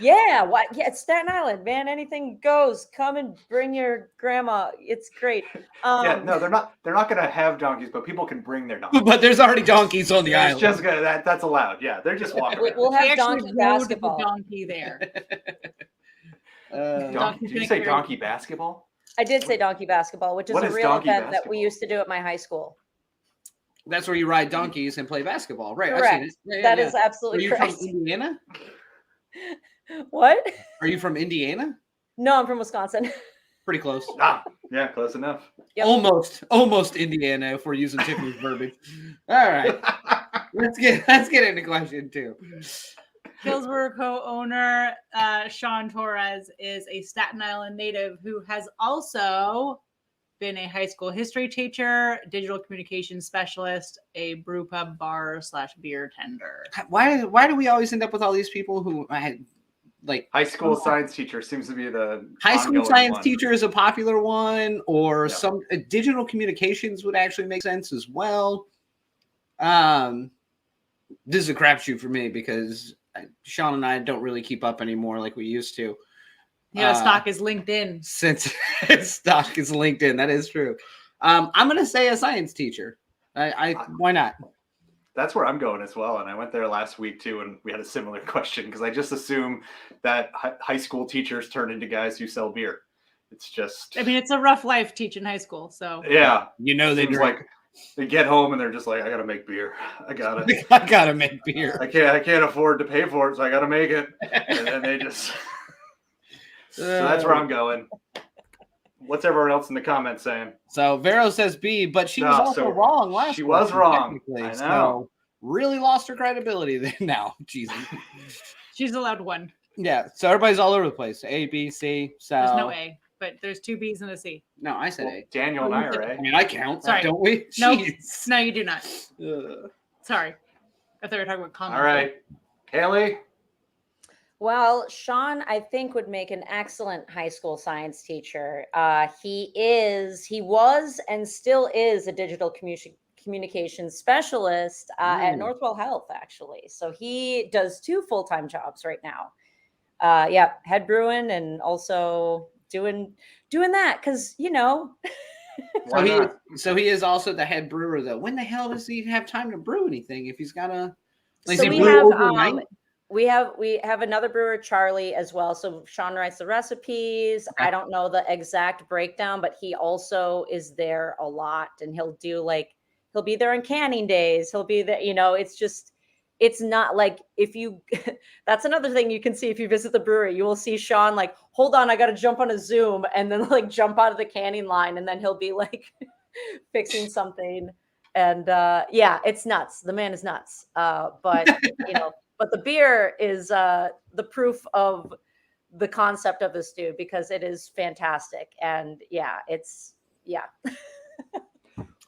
[SPEAKER 4] Yeah. What? Yeah. It's Staten Island, man. Anything goes. Come and bring your grandma. It's great.
[SPEAKER 3] Yeah, no, they're not gonna have donkeys, but people can bring their donkeys.
[SPEAKER 1] But there's already donkeys on the
[SPEAKER 3] It's
[SPEAKER 1] island.
[SPEAKER 3] just gonna that's allowed. Yeah, they're just walking. around.
[SPEAKER 4] We'll
[SPEAKER 2] We
[SPEAKER 4] have
[SPEAKER 2] actually
[SPEAKER 4] donkey
[SPEAKER 2] rode
[SPEAKER 4] basketball.
[SPEAKER 2] the donkey there.
[SPEAKER 3] Did you say donkey basketball?
[SPEAKER 4] I did say donkey basketball, which is
[SPEAKER 3] What
[SPEAKER 4] a
[SPEAKER 3] is
[SPEAKER 4] real
[SPEAKER 3] donkey
[SPEAKER 4] event that
[SPEAKER 3] basketball?
[SPEAKER 4] we used to do at my high school.
[SPEAKER 1] That's where you ride donkeys and play basketball, right?
[SPEAKER 4] Correct.
[SPEAKER 1] I've seen it.
[SPEAKER 4] That
[SPEAKER 1] Yeah.
[SPEAKER 4] is
[SPEAKER 1] Are
[SPEAKER 4] absolutely
[SPEAKER 1] you
[SPEAKER 4] correct.
[SPEAKER 1] from Indiana?
[SPEAKER 4] What?
[SPEAKER 1] Are you from Indiana?
[SPEAKER 4] No, I'm from Wisconsin.
[SPEAKER 1] Pretty close.
[SPEAKER 3] Ah, yeah, close enough.
[SPEAKER 4] Yep.
[SPEAKER 1] Almost Indiana if we're using Tiffany's verbiage. All right. Let's get into question 2.
[SPEAKER 2] Killsboro co-owner Sean Torres is a Staten Island native who has also been a high school history teacher, digital communications specialist, a brew pub bar / beer tender.
[SPEAKER 1] Why do we always end up with all these people who had like
[SPEAKER 3] High school science teacher seems to be the
[SPEAKER 1] high school
[SPEAKER 3] ongoing
[SPEAKER 1] science
[SPEAKER 3] one.
[SPEAKER 1] teacher is a popular one, or
[SPEAKER 3] Yeah.
[SPEAKER 1] some digital communications would actually make sense as well. This is a crapshoot for me because Sean and I don't really keep up anymore like we used to.
[SPEAKER 2] Stock is LinkedIn.
[SPEAKER 1] Since stock is LinkedIn, that is true. I'm gonna say a science teacher. Why not?
[SPEAKER 3] That's where I'm going as well. And I went there last week too, and we had a similar question because I just assume that high school teachers turn into guys who sell beer. It's just,
[SPEAKER 2] I mean, it's a rough life teaching high school. So
[SPEAKER 3] yeah,
[SPEAKER 1] You know they
[SPEAKER 3] seems
[SPEAKER 1] drink.
[SPEAKER 3] like they get home and they're just like, I gotta make beer. I
[SPEAKER 1] gotta make beer.
[SPEAKER 3] I can't afford to pay for it, so I gotta make it. And then they just. So that's where I'm going. What's everyone else in the comments saying?
[SPEAKER 1] So Vero says B, but she was
[SPEAKER 3] No,
[SPEAKER 1] also
[SPEAKER 3] so
[SPEAKER 1] wrong last.
[SPEAKER 3] she was
[SPEAKER 1] question,
[SPEAKER 3] wrong.
[SPEAKER 1] technically,
[SPEAKER 3] I know.
[SPEAKER 1] So really lost her credibility then. Now, Jesus.
[SPEAKER 2] she's allowed one.
[SPEAKER 1] Yeah. So everybody's all over the place. A, B, C. So
[SPEAKER 2] There's no A, but there's 2 B's and a C.
[SPEAKER 1] No, I said
[SPEAKER 3] Well,
[SPEAKER 1] A.
[SPEAKER 3] Daniel and I are
[SPEAKER 1] I
[SPEAKER 3] A.
[SPEAKER 1] mean, I count.
[SPEAKER 2] Sorry.
[SPEAKER 1] Don't we?
[SPEAKER 2] Nope.
[SPEAKER 1] Jeez.
[SPEAKER 2] No, you do not.
[SPEAKER 1] Ugh.
[SPEAKER 2] Sorry. I thought we were talking about comments.
[SPEAKER 3] All right. Haley?
[SPEAKER 4] Well, Sean, I think would make an excellent high school science teacher. He was, and still is a digital communications specialist at Northwell Health, actually. So he does 2 full-time jobs right now. Head brewing and also doing that because
[SPEAKER 3] Why not?
[SPEAKER 1] So he is also the head brewer, though. When the hell does he have time to brew anything if he's got to? Like,
[SPEAKER 4] So
[SPEAKER 1] he
[SPEAKER 4] we
[SPEAKER 1] brew
[SPEAKER 4] have
[SPEAKER 1] overnight?
[SPEAKER 4] we have another brewer, Charlie, as well. So Sean writes the recipes.
[SPEAKER 1] Okay.
[SPEAKER 4] I don't know the exact breakdown, but he also is there a lot, and he'll do like He'll be there on canning days. He'll be there, it's just, it's not like if you, that's another thing you can see if you visit the brewery. You will see Sean like, hold on, I got to jump on a Zoom, and then like jump out of the canning line, and then he'll be like fixing something. And yeah, it's nuts. The man is nuts. But but the beer is the proof of the concept of this dude, because it is fantastic. And yeah.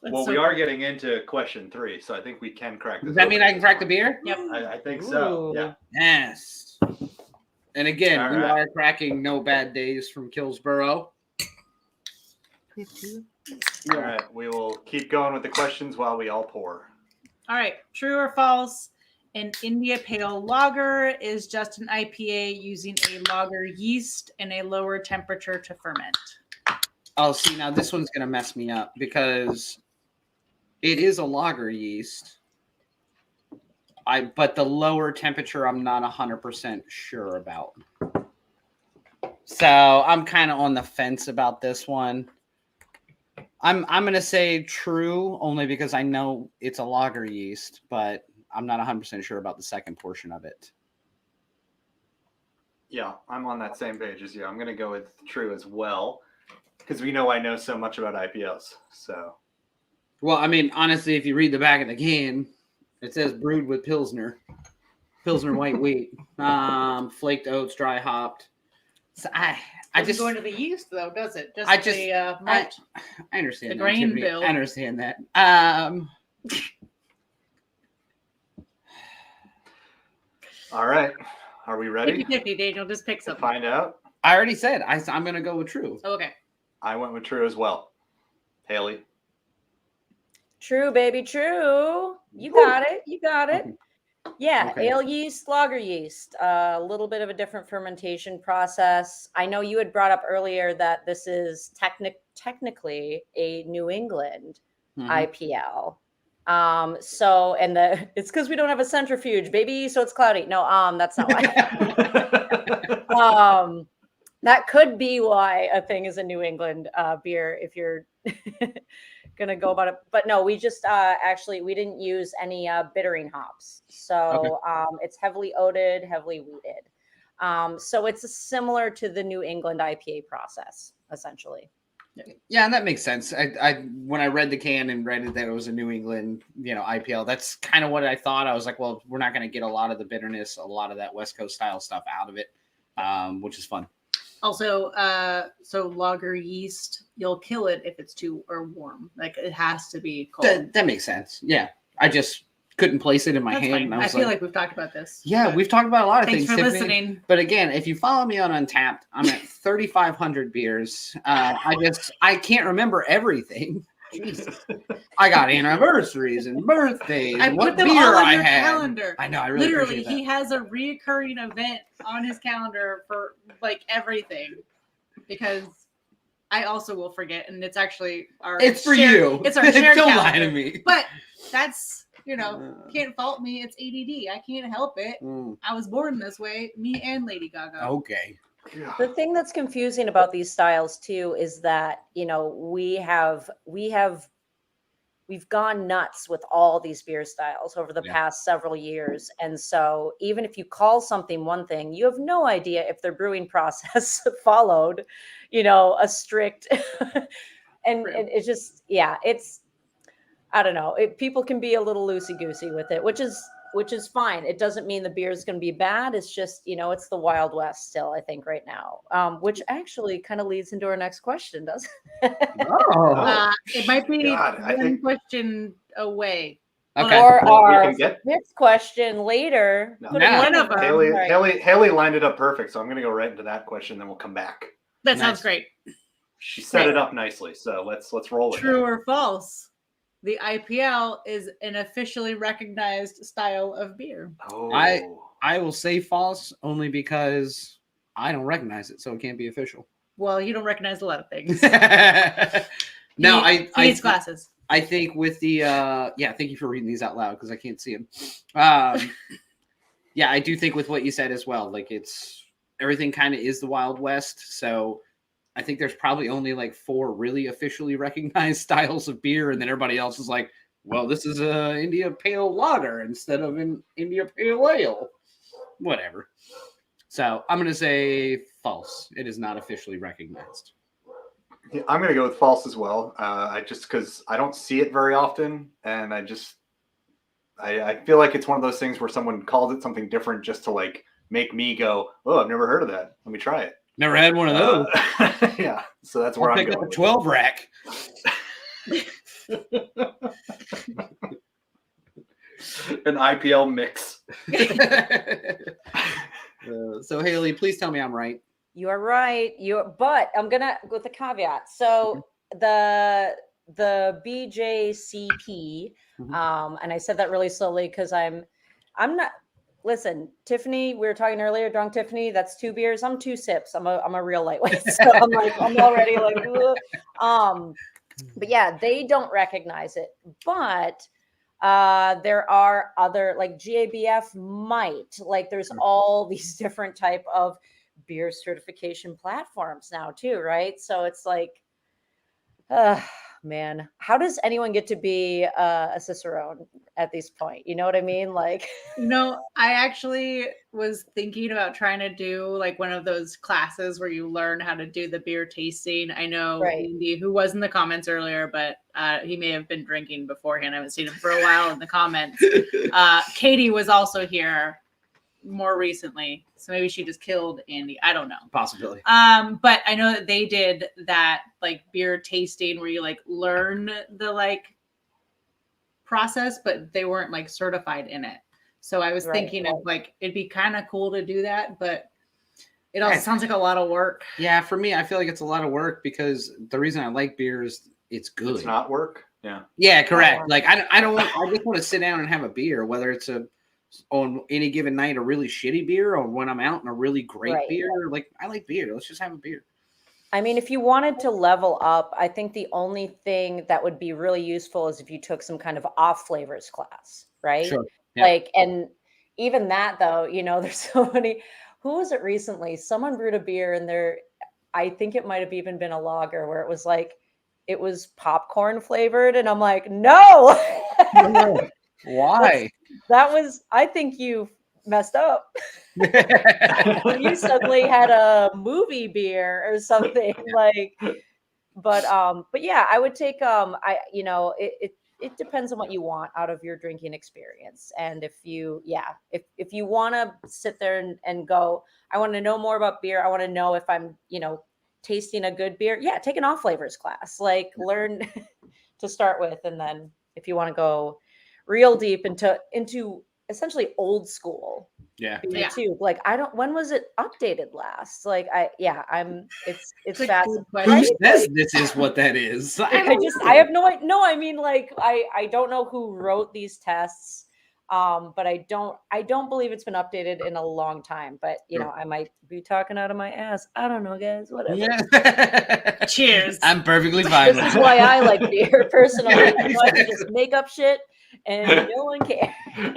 [SPEAKER 3] Well, we are getting into question 3, so I think we can crack this.
[SPEAKER 1] Does that mean I can crack the beer?
[SPEAKER 2] Yep.
[SPEAKER 3] I think so.
[SPEAKER 4] Ooh.
[SPEAKER 3] Yeah.
[SPEAKER 1] Yes. And again,
[SPEAKER 3] All
[SPEAKER 1] we
[SPEAKER 3] right.
[SPEAKER 1] are cracking No Bad Days from Kills Boro.
[SPEAKER 3] All right. We will keep going with the questions while we all pour.
[SPEAKER 2] All right. True or false? An India Pale Lager is just an IPA using a lager yeast and a lower temperature to ferment.
[SPEAKER 1] Oh, see, now this one's going to mess me up because it is a lager yeast. But the lower temperature, I'm not 100% sure about. So I'm kind of on the fence about this one. I'm going to say true only because I know it's a lager yeast, but I'm not 100% sure about the second portion of it.
[SPEAKER 3] Yeah, I'm on that same page as you. I'm going to go with true as well, because we know I know so much about IPOs. So,
[SPEAKER 1] Well, I mean, honestly, if you read the back of the can, it says brewed with Pilsner white wheat, flaked oats, dry hopped. So I just
[SPEAKER 2] go into the yeast though, does it? Just
[SPEAKER 1] I just-
[SPEAKER 2] the malt.
[SPEAKER 1] I understand
[SPEAKER 2] The
[SPEAKER 1] that,
[SPEAKER 2] grain
[SPEAKER 1] Tiffany.
[SPEAKER 2] bill.
[SPEAKER 1] I understand that.
[SPEAKER 3] all right. Are we ready
[SPEAKER 2] 50-50, Daniel. Just pick
[SPEAKER 3] to
[SPEAKER 2] something.
[SPEAKER 3] find out?
[SPEAKER 1] I already said I'm going to go with true.
[SPEAKER 2] Oh, okay.
[SPEAKER 3] I went with true as well. Haley.
[SPEAKER 4] True, baby, true. You got it. You got it. Yeah,
[SPEAKER 1] Okay.
[SPEAKER 4] ale yeast, lager yeast, a little bit of a different fermentation process. I know you had brought up earlier that this is technically a New England
[SPEAKER 1] Mhm.
[SPEAKER 4] IPL. So, and it's because we don't have a centrifuge, baby, so it's cloudy. No, that's not why. That could be why a thing is a New England beer if you're gonna go about it. But no, we just actually we didn't use any bittering hops, so it's heavily oated, heavily wheated. So it's similar to the New England IPA process, essentially.
[SPEAKER 1] Yeah, and that makes sense. I when I read the can and read it that it was a New England, IPL, that's kind of what I thought. I was like, well, we're not going to get a lot of the bitterness, a lot of that West Coast style stuff out of it, which is fun.
[SPEAKER 2] Also, so lager yeast, you'll kill it if it's too or warm. Like it has to be cold.
[SPEAKER 1] That makes sense. Yeah, I just couldn't place it in my
[SPEAKER 2] That's
[SPEAKER 1] hand.
[SPEAKER 2] fine.
[SPEAKER 1] And
[SPEAKER 2] I
[SPEAKER 1] was
[SPEAKER 2] feel like we've talked about this.
[SPEAKER 1] yeah,
[SPEAKER 2] but
[SPEAKER 1] we've talked about a lot of
[SPEAKER 2] thanks
[SPEAKER 1] things.
[SPEAKER 2] for
[SPEAKER 1] Tiffany.
[SPEAKER 2] listening.
[SPEAKER 1] But again, if you follow me on Untapped, I'm at 3,500 beers. I can't remember everything. Jesus. I got anniversaries and birthdays.
[SPEAKER 2] I
[SPEAKER 1] and
[SPEAKER 2] put
[SPEAKER 1] what
[SPEAKER 2] them
[SPEAKER 1] beer
[SPEAKER 2] all on
[SPEAKER 1] I
[SPEAKER 2] your
[SPEAKER 1] had.
[SPEAKER 2] calendar.
[SPEAKER 1] I know. I really
[SPEAKER 2] Literally,
[SPEAKER 1] appreciate that.
[SPEAKER 2] he has a reoccurring event on his calendar for like everything, because I also will forget, and it's actually our.
[SPEAKER 1] It's for
[SPEAKER 2] shared-
[SPEAKER 1] you.
[SPEAKER 2] It's our shared
[SPEAKER 1] Don't
[SPEAKER 2] calendar.
[SPEAKER 1] lie to me.
[SPEAKER 2] But that's can't fault me. It's ADD. I can't help it. I was born this way. Me and Lady Gaga.
[SPEAKER 1] Okay.
[SPEAKER 4] The thing that's confusing about these styles too is that we've gone nuts with all these beer styles over the past several years, and so even if you call something one thing, you have no idea if their brewing process followed a strict and it's just it's I don't know, people can be a little loosey goosey with it, which is fine. It doesn't mean the beer is going to be bad. It's just, it's the Wild West still, I think, right now, which actually kind of leads into our next question, doesn't it?
[SPEAKER 2] It might be
[SPEAKER 3] I think
[SPEAKER 2] question away.
[SPEAKER 1] Okay.
[SPEAKER 4] Or
[SPEAKER 3] Well, we
[SPEAKER 4] our
[SPEAKER 3] can get-
[SPEAKER 4] next question later.
[SPEAKER 3] No.
[SPEAKER 4] Put it
[SPEAKER 1] Now.
[SPEAKER 4] in
[SPEAKER 2] One of
[SPEAKER 4] there.
[SPEAKER 2] them.
[SPEAKER 3] Haley lined it up perfect, so I'm going to go right into that question, then we'll come back.
[SPEAKER 2] That
[SPEAKER 1] Nice.
[SPEAKER 2] sounds great.
[SPEAKER 3] She set it up nicely, so let's roll with
[SPEAKER 2] True
[SPEAKER 3] it.
[SPEAKER 2] or false? The IPL is an officially recognized style of beer.
[SPEAKER 3] Oh,
[SPEAKER 1] I will say false only because I don't recognize it, so it can't be official.
[SPEAKER 2] Well, you don't recognize a lot of things.
[SPEAKER 1] No,
[SPEAKER 2] He needs glasses.
[SPEAKER 1] I think with the thank you for reading these out loud because I can't see them. Yeah, I do think with what you said as well, like it's everything kind of is the Wild West, so I think there's probably only like 4 really officially recognized styles of beer, and then everybody else is like, well, this is a India Pale Lager instead of an India Pale Ale. Whatever. So I'm going to say false. It is not officially recognized.
[SPEAKER 3] Yeah, I'm going to go with false as well. Because I don't see it very often, and I feel like it's one of those things where someone calls it something different just to like make me go, oh, I've never heard of that. Let me try it.
[SPEAKER 1] Never had one of those.
[SPEAKER 3] Yeah, so that's where
[SPEAKER 1] I'll
[SPEAKER 3] I'm
[SPEAKER 1] pick
[SPEAKER 3] going.
[SPEAKER 1] up a 12 rack.
[SPEAKER 3] An IPL mix.
[SPEAKER 1] So Haley, please tell me I'm right.
[SPEAKER 4] You are right. But I'm gonna go with a caveat. So the BJCP, and I said that really slowly because I'm not. Listen, Tiffany, we were talking earlier. Drunk Tiffany, that's 2 beers. I'm 2 sips. I'm a real lightweight, so I'm already like, ugh. But yeah, they don't recognize it, but there are other like GABF might, like there's all these different type of beer certification platforms now too, right? So it's like, man, how does anyone get to be a cicerone at this point? You know what I mean? Like,
[SPEAKER 2] I actually was thinking about trying to do like one of those classes where you learn how to do the beer tasting. I know
[SPEAKER 4] Right.
[SPEAKER 2] Andy, who was in the comments earlier, but he may have been drinking beforehand. I haven't seen him for a while in the comments. Katie was also here more recently, so maybe she just killed Andy. I don't know.
[SPEAKER 1] Possibility.
[SPEAKER 2] But I know that they did that like beer tasting where you like learn the like process, but they weren't like certified in it. So I was thinking of like it'd be kind of cool to do that, but it also sounds like a lot of work.
[SPEAKER 1] Yeah, for me, I feel like it's a lot of work because the reason I like beer is it's good.
[SPEAKER 3] It's not work. Yeah.
[SPEAKER 1] Yeah, correct. Like I just want to sit down and have a beer, whether it's on any given night a really shitty beer or when I'm out in a really great beer. Like I like beer. Let's just have a beer.
[SPEAKER 4] I mean, if you wanted to level up, I think the only thing that would be really useful is if you took some kind of off flavors class, right?
[SPEAKER 1] Sure. Yeah.
[SPEAKER 4] Like, and even that though, there's so many. Who was it recently? Someone brewed a beer and I think it might have even been a lager where it was like, it was popcorn flavored. And I'm like, no.
[SPEAKER 1] Why?
[SPEAKER 4] I think you messed up. When you suddenly had a movie beer or something like, but yeah, I would take, it depends on what you want out of your drinking experience. And if you want to sit there and go, I want to know more about beer. I want to know if I'm, tasting a good beer. Yeah. Take an off flavors class, like learn to start with. And then if you want to go real deep into essentially old school.
[SPEAKER 1] Yeah.
[SPEAKER 4] Too. Like when was it updated last? Like it's fascinating.
[SPEAKER 1] Who says this is what that is?
[SPEAKER 4] I have no, I mean, like I don't know who wrote these tests. But I don't believe it's been updated in a long time, but I might be talking out of my ass. I don't know, guys, whatever.
[SPEAKER 1] Yeah.
[SPEAKER 2] Cheers.
[SPEAKER 1] I'm perfectly fine.
[SPEAKER 4] This is why I like beer personally. I can just make up shit and no one cares.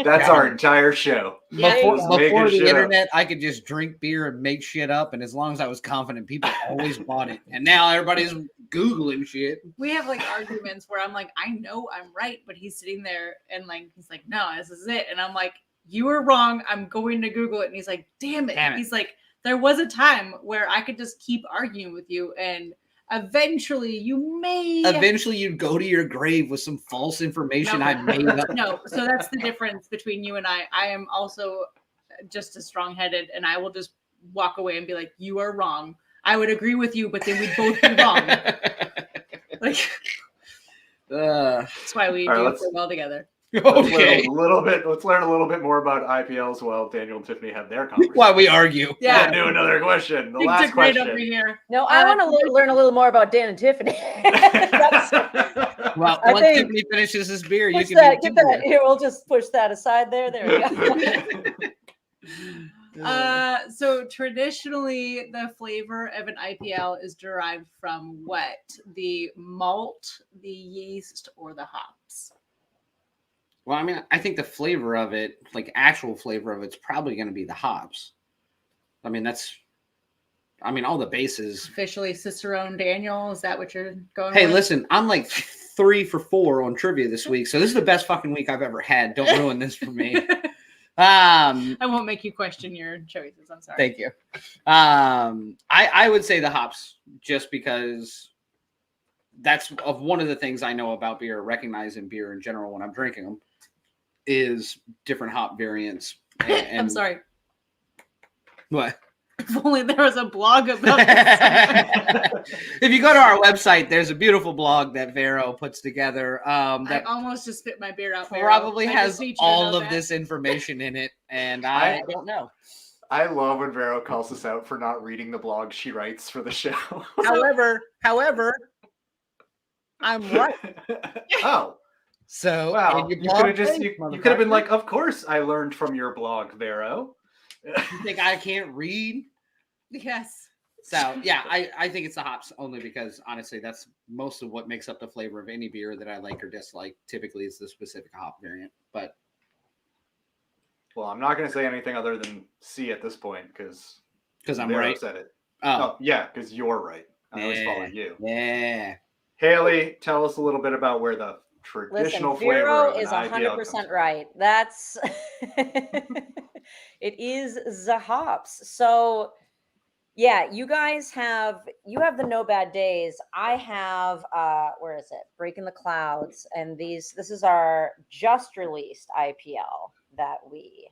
[SPEAKER 3] That's our entire show.
[SPEAKER 1] Before the internet, I could just drink beer and make shit up, and as long as I was confident, people always bought it. And now everybody's Googling shit.
[SPEAKER 2] We have like arguments where I'm like, I know I'm right, but he's sitting there and like he's like, no, this is it. And I'm like, you were wrong. I'm going to Google it. And he's like, damn it. He's like, there was a time where I could just keep arguing with you, and eventually you'd go to your grave with some false information I made up. No, so that's the difference between you and I. I am also just as strong-headed, and I will just walk away and be like, you are wrong. I would agree with you, but then we'd both be wrong. Like, that's why we do so well together.
[SPEAKER 1] Okay.
[SPEAKER 3] Let's learn a little bit more about IPLs while Daniel and Tiffany have their conversation.
[SPEAKER 1] Why we argue.
[SPEAKER 3] Yeah. Do another question. The last question.
[SPEAKER 2] Over here.
[SPEAKER 4] No, I want to learn a little more about Dan and Tiffany.
[SPEAKER 1] Well, once Tiffany finishes this beer, you can
[SPEAKER 4] get that. Here, we'll just push that aside there. There we
[SPEAKER 2] go. So traditionally, the flavor of an IPL is derived from what? The malt, the yeast, or the hops?
[SPEAKER 1] Well, I mean, I think the flavor of it, like actual flavor of it's probably going to be the hops. I mean, all the bases.
[SPEAKER 2] Officially Cicerone Daniel, is that what you're going
[SPEAKER 1] with? Hey,
[SPEAKER 2] with?
[SPEAKER 1] listen, I'm like 3 for 4 on trivia this week. So this is the best fucking week I've ever had. Don't ruin this for me.
[SPEAKER 2] I won't make you question your choices. I'm sorry.
[SPEAKER 1] Thank you. I would say the hops, just because that's of one of the things I know about beer, recognizing beer in general when I'm drinking them, is different hop variants. And
[SPEAKER 2] I'm sorry.
[SPEAKER 1] What?
[SPEAKER 2] If only there was a blog about this.
[SPEAKER 1] If you go to our website, there's a beautiful blog that Vero puts together.
[SPEAKER 2] I
[SPEAKER 1] That
[SPEAKER 2] almost just spit my beer out. Vero.
[SPEAKER 1] probably
[SPEAKER 2] I
[SPEAKER 1] has
[SPEAKER 2] just need you to
[SPEAKER 1] all
[SPEAKER 2] know
[SPEAKER 1] of
[SPEAKER 2] that.
[SPEAKER 1] this information in it, and I don't know.
[SPEAKER 3] I love when Vero calls us out for not reading the blog she writes for the show.
[SPEAKER 1] However, I'm right.
[SPEAKER 3] Oh,
[SPEAKER 1] So
[SPEAKER 3] wow.
[SPEAKER 1] and your
[SPEAKER 3] You
[SPEAKER 1] blog
[SPEAKER 3] could have just
[SPEAKER 1] thing,
[SPEAKER 3] you could have been
[SPEAKER 1] motherfucker.
[SPEAKER 3] like, of course I learned from your blog, Vero.
[SPEAKER 1] You think I can't read?
[SPEAKER 2] Yes.
[SPEAKER 1] So yeah, I think it's the hops only because honestly, that's most of what makes up the flavor of any beer that I like or dislike. Typically, is the specific hop variant. But
[SPEAKER 3] Well, I'm not going to say anything other than C at this point because
[SPEAKER 1] I'm
[SPEAKER 3] Vero
[SPEAKER 1] right.
[SPEAKER 3] said it.
[SPEAKER 1] Oh,
[SPEAKER 3] Oh, yeah, because you're right. I always follow
[SPEAKER 1] Yeah.
[SPEAKER 3] you.
[SPEAKER 1] yeah.
[SPEAKER 3] Haley, tell us a little bit about where the traditional
[SPEAKER 4] Listen,
[SPEAKER 3] flavor
[SPEAKER 4] Vero
[SPEAKER 3] of an
[SPEAKER 4] is
[SPEAKER 3] IPL comes
[SPEAKER 4] 100%
[SPEAKER 3] from.
[SPEAKER 4] right. That's it is the hops. So yeah, you guys have the No Bad Days. I have where is it? Breaking the Clouds, and this is our just released IPL that we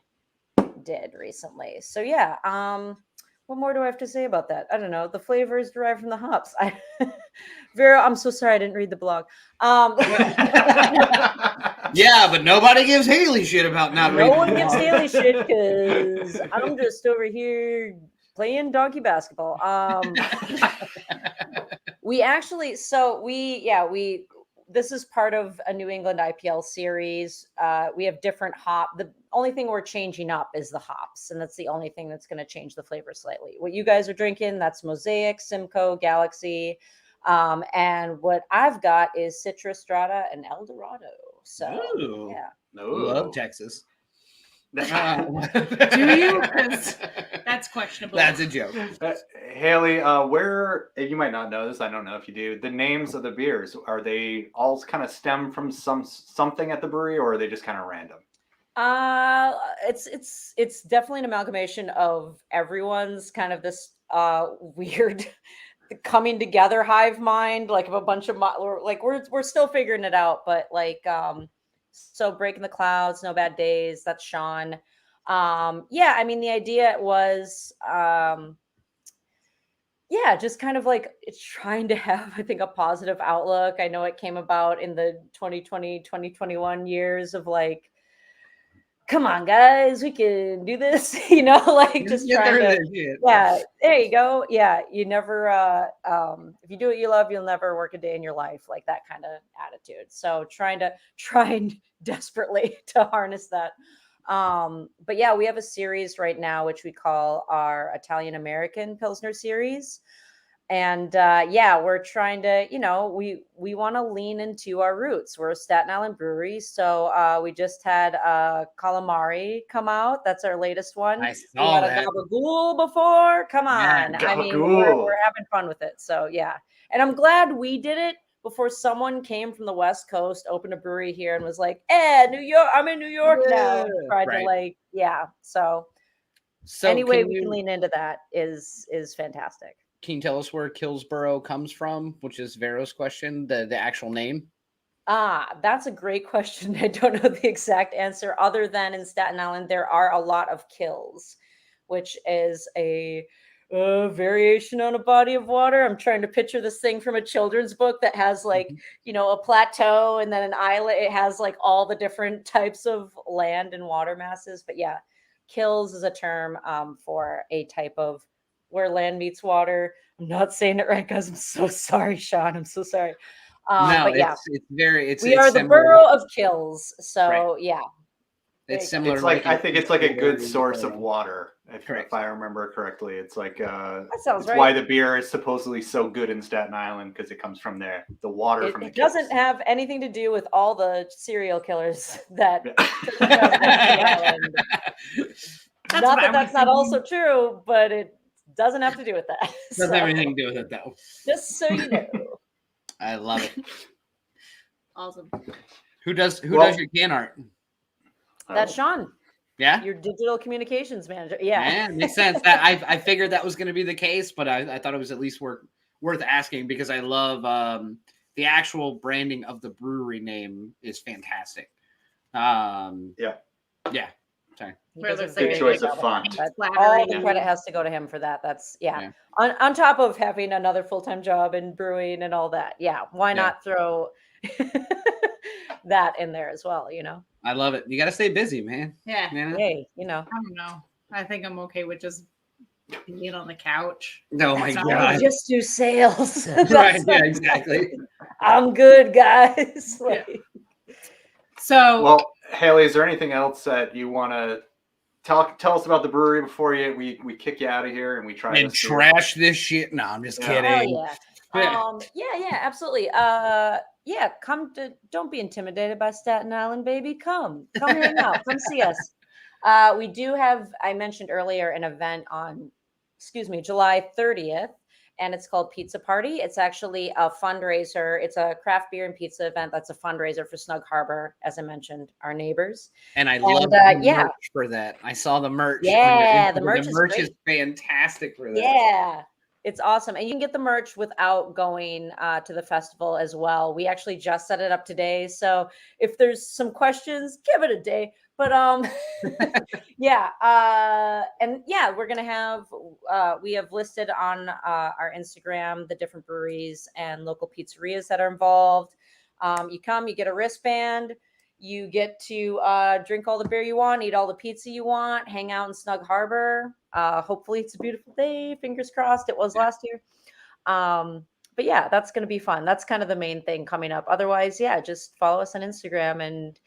[SPEAKER 4] did recently. So yeah, what more do I have to say about that? I don't know. The flavor is derived from the hops. Vero, I'm so sorry I didn't read the blog.
[SPEAKER 1] Yeah, but nobody gives Haley shit about not
[SPEAKER 4] No
[SPEAKER 1] reading.
[SPEAKER 4] one
[SPEAKER 1] the
[SPEAKER 4] gives
[SPEAKER 1] blog.
[SPEAKER 4] Haley shit because I'm just over here playing donkey basketball. We actually, this is part of a New England IPL series. We have different hop. The only thing we're changing up is the hops, and that's the only thing that's going to change the flavor slightly. What you guys are drinking, that's Mosaic, Simcoe, Galaxy. And what I've got is Citra Strata and El Dorado. So,
[SPEAKER 1] Ooh.
[SPEAKER 4] yeah.
[SPEAKER 3] No.
[SPEAKER 1] Love Texas.
[SPEAKER 2] Do you? 'Cause that's questionable.
[SPEAKER 1] That's a joke.
[SPEAKER 3] Haley, where you might not know this, I don't know if you do. The names of the beers, are they all kind of stem from something at the brewery, or are they just kind of random?
[SPEAKER 4] It's definitely an amalgamation of everyone's kind of this weird coming together hive mind, like of a bunch of like we're still figuring it out, but like so Breaking the Clouds, No Bad Days, that's Sean. Yeah, I mean the idea was yeah, just kind of like it's trying to have, I think, a positive outlook. I know it came about in the 2020, 2021 years of like, come on, guys, we can do this, like just trying to, yeah, there you go. Yeah, you never, if you do what you love, you'll never work a day in your life, like that kind of attitude. So trying desperately to harness that. But yeah, we have a series right now, which we call our Italian American Pilsner series. And yeah, we're trying to, we want to lean into our roots. We're a Staten Island brewery. So we just had Calamari come out. That's our latest one.
[SPEAKER 1] I
[SPEAKER 4] We
[SPEAKER 1] saw
[SPEAKER 4] had a
[SPEAKER 1] that.
[SPEAKER 4] Gabagool before. Come on.
[SPEAKER 1] Yeah,
[SPEAKER 4] I mean,
[SPEAKER 3] Gabagool.
[SPEAKER 4] we're having fun with it. So yeah. And I'm glad we did it before someone came from the West Coast, opened a brewery here and was like, New York, I'm in New York now. And tried to like, yeah. So any way we can lean into that is fantastic.
[SPEAKER 1] Can you tell us where Killsboro comes from, which is Vero's question, the actual name?
[SPEAKER 4] That's a great question. I don't know the exact answer, other than in Staten Island, there are a lot of kills, which is a variation on a body of water. I'm trying to picture this thing from a children's book that has like, a plateau and then an islet. It has like all the different types of land and water masses. But yeah, kills is a term for a type of where land meets water. I'm not saying it right, guys. I'm so sorry, Sean. I'm so sorry.
[SPEAKER 1] No,
[SPEAKER 4] but yeah,
[SPEAKER 1] we
[SPEAKER 4] are the borough of kills. So
[SPEAKER 1] right.
[SPEAKER 4] yeah,
[SPEAKER 1] it's similar.
[SPEAKER 3] It's like I think it's like a good source of water, if I remember correctly. It's like
[SPEAKER 4] that sounds right.
[SPEAKER 3] Why the beer is supposedly so good in Staten Island, because it comes from there. The water from the kills.
[SPEAKER 4] It doesn't have anything to do with all the serial killers that. That's not also true, but it doesn't have to do with that.
[SPEAKER 1] Doesn't have anything to do with it, though.
[SPEAKER 4] Just so you know.
[SPEAKER 1] I love it.
[SPEAKER 2] Awesome.
[SPEAKER 1] Who does
[SPEAKER 3] Well-
[SPEAKER 1] your can art?
[SPEAKER 4] That's Sean,
[SPEAKER 1] Yeah.
[SPEAKER 4] your digital communications manager. Yeah.
[SPEAKER 1] Yeah, makes sense. That I figured that was going to be the case, but I thought it was at least worth asking because I love the actual branding of the brewery name is fantastic.
[SPEAKER 3] Yeah.
[SPEAKER 1] Sorry.
[SPEAKER 4] He
[SPEAKER 2] Where it
[SPEAKER 4] does a
[SPEAKER 2] looks
[SPEAKER 3] Good
[SPEAKER 2] like
[SPEAKER 4] very
[SPEAKER 3] choice
[SPEAKER 4] good
[SPEAKER 3] of
[SPEAKER 4] job.
[SPEAKER 3] font.
[SPEAKER 4] But all
[SPEAKER 2] Flattering.
[SPEAKER 4] the credit has to go to him for that. That's
[SPEAKER 1] Yeah.
[SPEAKER 4] yeah. On top of having another full-time job in brewing and all that. Yeah. Why
[SPEAKER 1] Yeah.
[SPEAKER 4] not throw that in there as well, you know?
[SPEAKER 1] I love it. You got to stay busy, man.
[SPEAKER 2] Yeah.
[SPEAKER 1] Man.
[SPEAKER 4] Hey, you know.
[SPEAKER 2] I don't know. I think I'm okay with just being on the couch.
[SPEAKER 1] Oh my
[SPEAKER 2] That's all
[SPEAKER 1] god.
[SPEAKER 4] I just do sales.
[SPEAKER 1] Right.
[SPEAKER 4] That's
[SPEAKER 1] Yeah.
[SPEAKER 4] not-
[SPEAKER 1] Exactly.
[SPEAKER 4] I'm good, guys.
[SPEAKER 2] Yeah.
[SPEAKER 4] Like,
[SPEAKER 2] So
[SPEAKER 3] Well, Haley, is there anything else that you want to tell us about the brewery before we kick you out of here and we try
[SPEAKER 1] And
[SPEAKER 3] this beer?
[SPEAKER 1] trash this shit. No, I'm just
[SPEAKER 3] Yeah.
[SPEAKER 1] kidding.
[SPEAKER 4] hell yeah. Yeah, absolutely. Yeah, don't be intimidated by Staten Island, baby. Come hang out. Come see us. We do have, I mentioned earlier, an event on, July 30th, and it's called Pizza Party. It's actually a fundraiser. It's a craft beer and pizza event that's a fundraiser for Snug Harbor, as I mentioned, our neighbors.
[SPEAKER 1] And I love the
[SPEAKER 4] yeah.
[SPEAKER 1] merch for that. I saw the merch. on
[SPEAKER 4] Yeah,
[SPEAKER 1] your
[SPEAKER 4] the
[SPEAKER 1] Instagram.
[SPEAKER 4] merch
[SPEAKER 1] The
[SPEAKER 4] is
[SPEAKER 1] merch is
[SPEAKER 4] great.
[SPEAKER 1] fantastic for that.
[SPEAKER 4] Yeah, it's awesome. And you can get the merch without going to the festival as well. We actually just set it up today. So if there's some questions, give it a day. But yeah. And yeah, we're gonna have we have listed on our Instagram the different breweries and local pizzerias that are involved. You come, you get a wristband. You get to drink all the beer you want, eat all the pizza you want, hang out in Snug Harbor. Hopefully, it's a beautiful day. Fingers crossed. It was last year. But yeah, that's going to be fun. That's kind of the main thing coming up. Otherwise, yeah, just follow us on Instagram and,